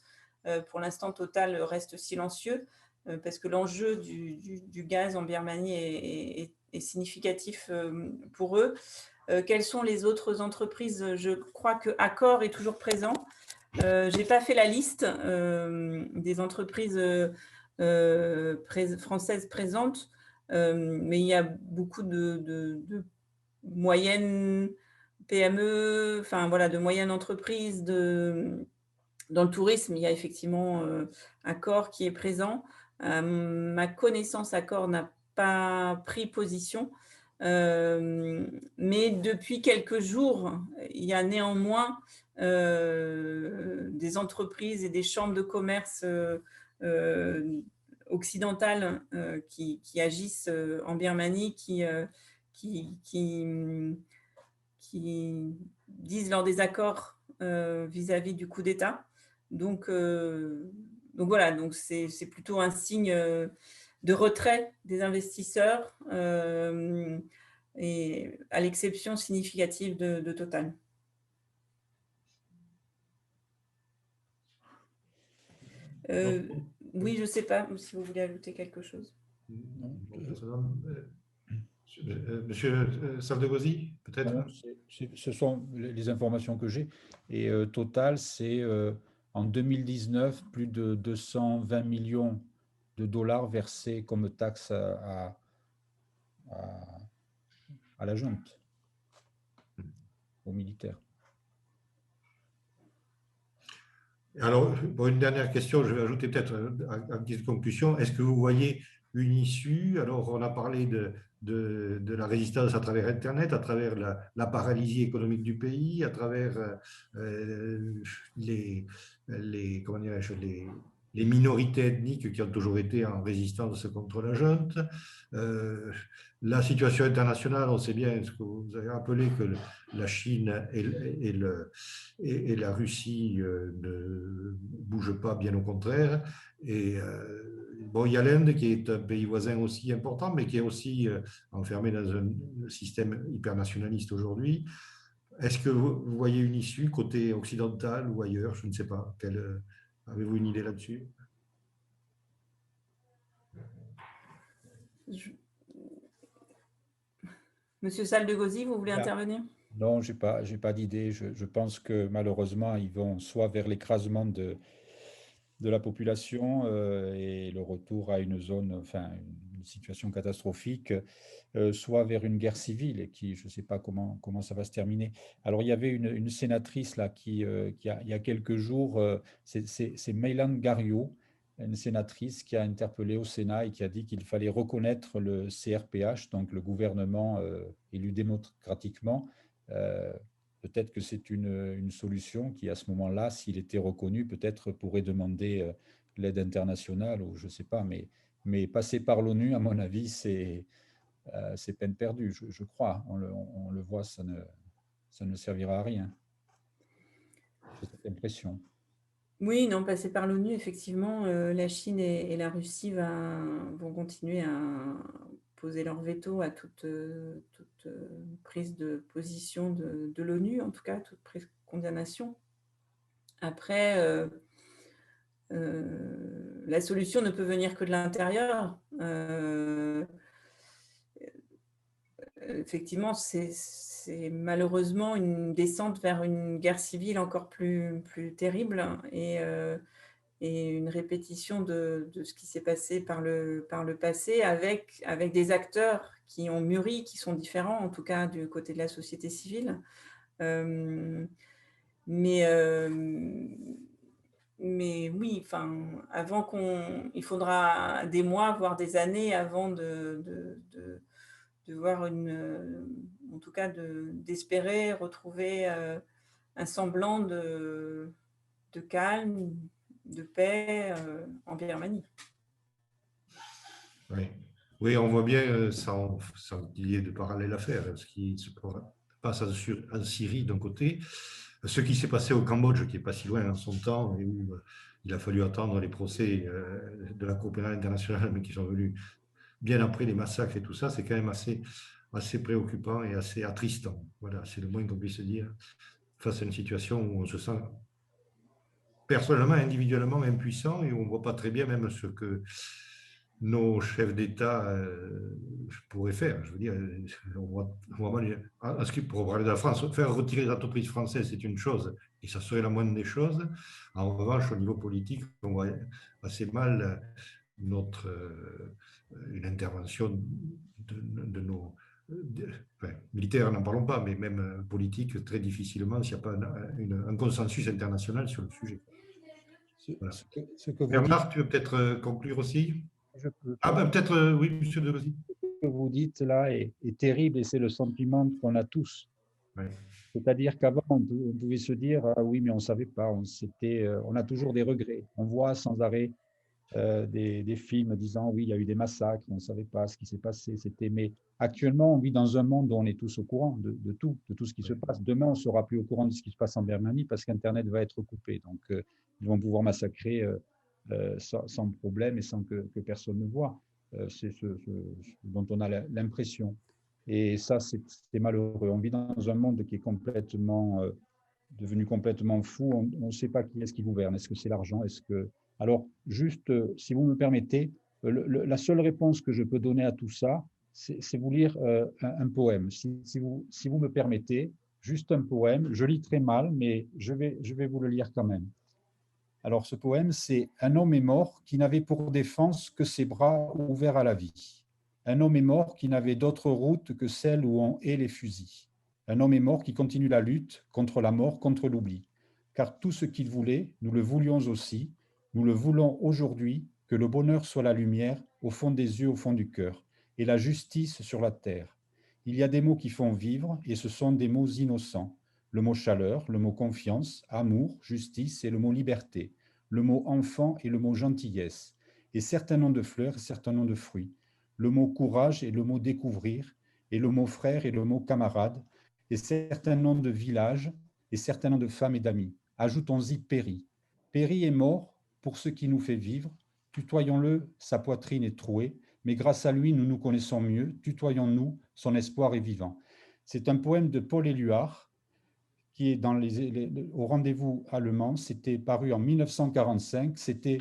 Pour l'instant, Total reste silencieux parce que l'enjeu du gaz en Birmanie est significatif pour eux. Quelles sont les autres entreprises? Je crois que Accor est toujours présent. Je n'ai pas fait la liste des entreprises françaises présentes, mais il y a beaucoup de moyennes PME, enfin voilà, de moyennes entreprises. Dans le tourisme, il y a effectivement Accor qui est présent. Ma connaissance, Accor n'a pas pris position, mais depuis quelques jours, il y a néanmoins des entreprises et des chambres de commerce occidentales qui agissent en Birmanie, qui disent leur désaccord vis-à-vis du coup d'État. Donc voilà, donc c'est plutôt un signe de retrait des investisseurs et à l'exception significative de Total. Oui, je ne sais pas si vous voulez ajouter quelque chose. Monsieur Saldegosi, peut-être? Ce sont les informations que j'ai. Et total, c'est en 2019, plus de 220 millions de dollars versés comme taxe à la junte, aux militaires. Alors, bon, une dernière question, je vais ajouter peut-être en petite conclusion. Est-ce que vous voyez une issue? Alors, on a parlé de la résistance à travers Internet, à travers la paralysie économique du pays, à travers comment dirais-je, les minorités ethniques qui ont toujours été en résistance contre la junte. La situation internationale, on sait bien ce que vous avez rappelé, que la Chine et la Russie ne bougent pas, bien au contraire. Et bon, il y a l'Inde qui est un pays voisin aussi important, mais qui est aussi enfermé dans un système hyper-nationaliste aujourd'hui. Est-ce que vous voyez une issue côté occidental ou ailleurs? Je ne sais pas. Avez-vous une idée là-dessus? Monsieur Saldegosi, vous voulez intervenir? Non, je n'ai pas d'idée. Je pense que malheureusement, ils vont soit vers l'écrasement de la population et le retour à une zone, enfin, une situation catastrophique, soit vers une guerre civile et qui, je ne sais pas comment ça va se terminer. Alors, il y avait une sénatrice là qui il y a quelques jours, c'est Meylan Gario, une sénatrice qui a interpellé au Sénat et qui a dit qu'il fallait reconnaître le CRPH, donc le gouvernement élu démocratiquement. Peut-être que c'est une solution qui, à ce moment-là, s'il était reconnu, peut-être pourrait demander l'aide internationale ou je ne sais pas. Mais passer par l'ONU, à mon avis, c'est peine perdue, je crois. On le voit, ça ne servira à rien. J'ai cette impression. Oui, non, passer par l'ONU, effectivement, la Chine et la Russie vont continuer à poser leur veto à toute prise de position de l'ONU, en tout cas, toute prise de condamnation. Après, la solution ne peut venir que de l'intérieur. Effectivement, c'est malheureusement une descente vers une guerre civile encore plus terrible et une répétition de ce qui s'est passé par le passé avec des acteurs qui ont mûri, qui sont différents, en tout cas du côté de la société civile. Mais oui, il faudra des mois, voire des années avant de voir en tout cas d'espérer retrouver un semblant de calme, de paix en Birmanie. Oui, on voit bien, sans qu'il y ait de parallèle à faire, ce qui se passe en Syrie d'un côté, ce qui s'est passé au Cambodge, qui n'est pas si loin en son temps, et où il a fallu attendre les procès de la Cour pénale internationale, mais qui sont venus bien après les massacres et tout ça, c'est quand même assez préoccupant et assez attristant. Voilà, c'est le moins qu'on puisse dire face à une situation où on se sent personnellement, individuellement impuissant et où on ne voit pas très bien même ce que nos chefs d'État pourraient faire. Je veux dire, on voit pour parler de la France, faire retirer les entreprises françaises, c'est une chose, et ça serait la moindre des choses. En revanche, au niveau politique, on voit assez mal une intervention de nos militaires, n'en parlons pas, mais même politique, très difficilement s'il n'y a pas un consensus international sur le sujet. Voilà. Bernard, tu veux peut-être conclure aussi? Peut-être, oui, monsieur Delozy. Ce que vous dites là est terrible et c'est le sentiment qu'on a tous. Oui. C'est-à-dire qu'avant, on pouvait se dire ah oui, mais on ne savait pas, on a toujours des regrets. On voit sans arrêt des films disant oui, il y a eu des massacres, on ne savait pas ce qui s'est passé. Mais actuellement, on vit dans un monde où on est tous au courant de tout ce qui se passe. Demain, on ne sera plus au courant de ce qui se passe en Birmanie parce qu'Internet va être coupé. Donc, ils vont pouvoir massacrer sans problème et sans que personne ne voit. C'est ce dont on a l'impression. Et ça, c'est malheureux. On vit dans un monde qui est devenu complètement fou. On ne sait pas qui est-ce qui gouverne. Est-ce que c'est l'argent? Est-ce que Alors, juste, si vous me permettez, la seule réponse que je peux donner à tout ça, c'est vous lire un poème. Si vous me permettez, juste un poème. Je lis très mal, mais je vais vous le lire quand même. Alors, ce poème, c'est « Un homme est mort qui n'avait pour défense que ses bras ouverts à la vie. Un homme est mort qui n'avait d'autre route que celle où on hait les fusils. Un homme est mort qui continue la lutte contre la mort, contre l'oubli. Car tout ce qu'il voulait, nous le voulions aussi. Nous le voulons aujourd'hui, que le bonheur soit la lumière au fond des yeux, au fond du cœur, et la justice sur la terre. Il y a des mots qui font vivre, et ce sont des mots innocents. Le mot chaleur, le mot confiance, amour, justice et le mot liberté, le mot enfant et le mot gentillesse, et certains noms de fleurs et certains noms de fruits, le mot courage et le mot découvrir, et le mot frère et le mot camarade, et certains noms de villages et certains noms de femmes et d'amis. Ajoutons-y Péri. Péri est mort pour ce qui nous fait vivre. Tutoyons-le, sa poitrine est trouée, mais grâce à lui, nous nous connaissons mieux. Tutoyons-nous, son espoir est vivant. C'est un poème de Paul Éluard qui est au rendez-vous allemand. C'était paru en 1945. C'était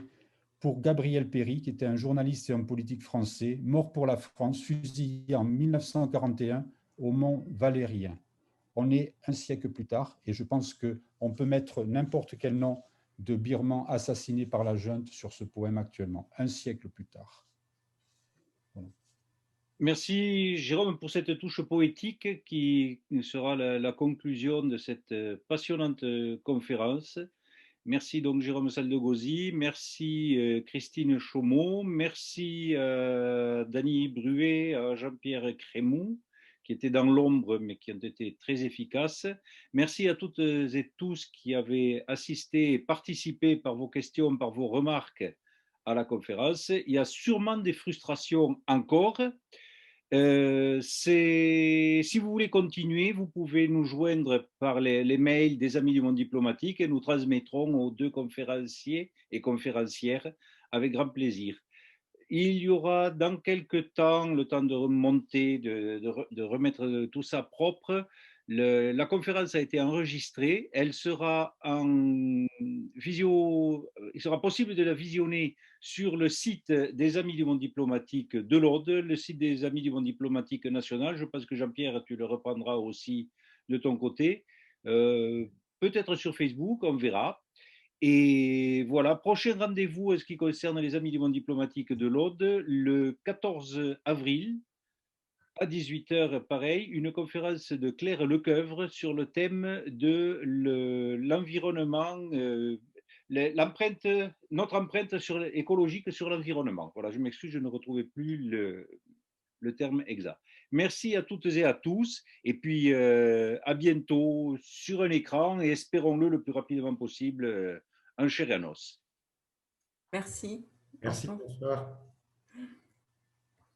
pour Gabriel Péri, qui était un journaliste et un politique français, mort pour la France, fusillé en 1941 au Mont Valérien. On est un siècle plus tard et je pense qu'on peut mettre n'importe quel nom de Birman assassiné par la junte sur ce poème actuellement, un siècle plus tard. Voilà. Merci Jérôme pour cette touche poétique qui sera la conclusion de cette passionnante conférence. Merci donc Jérôme Saldegosi, merci Christine Chaumont, merci Dany Bruet, Jean-Pierre Crémou, qui étaient dans l'ombre mais qui ont été très efficaces. Merci à toutes et tous qui avez assisté et participé par vos questions, par vos remarques à la conférence. Il y a sûrement des frustrations encore. Si vous voulez continuer, vous pouvez nous joindre par les mails des Amis du Monde Diplomatique et nous transmettrons aux deux conférenciers et conférencières avec grand plaisir. Il y aura dans quelques temps, le temps de remonter, de remettre tout ça propre. La conférence a été enregistrée. Elle sera en visio. Il sera possible de la visionner sur le site des Amis du Monde Diplomatique de l'Aude, le site des Amis du Monde Diplomatique national. Je pense que Jean-Pierre, tu le reprendras aussi de ton côté. Peut-être sur Facebook, on verra. Et voilà, prochain rendez-vous en ce qui concerne les Amis du Monde Diplomatique de l'Aude, le 14 avril à 18h, pareil, une conférence de Claire Lecoeuvre sur le thème de l'environnement, notre empreinte écologique sur l'environnement. Voilà, je m'excuse, je ne retrouvais plus le terme exact. Merci à toutes et à tous, et puis à bientôt sur un écran, et espérons-le le plus rapidement possible en chair et en os. Merci. Merci, bonsoir.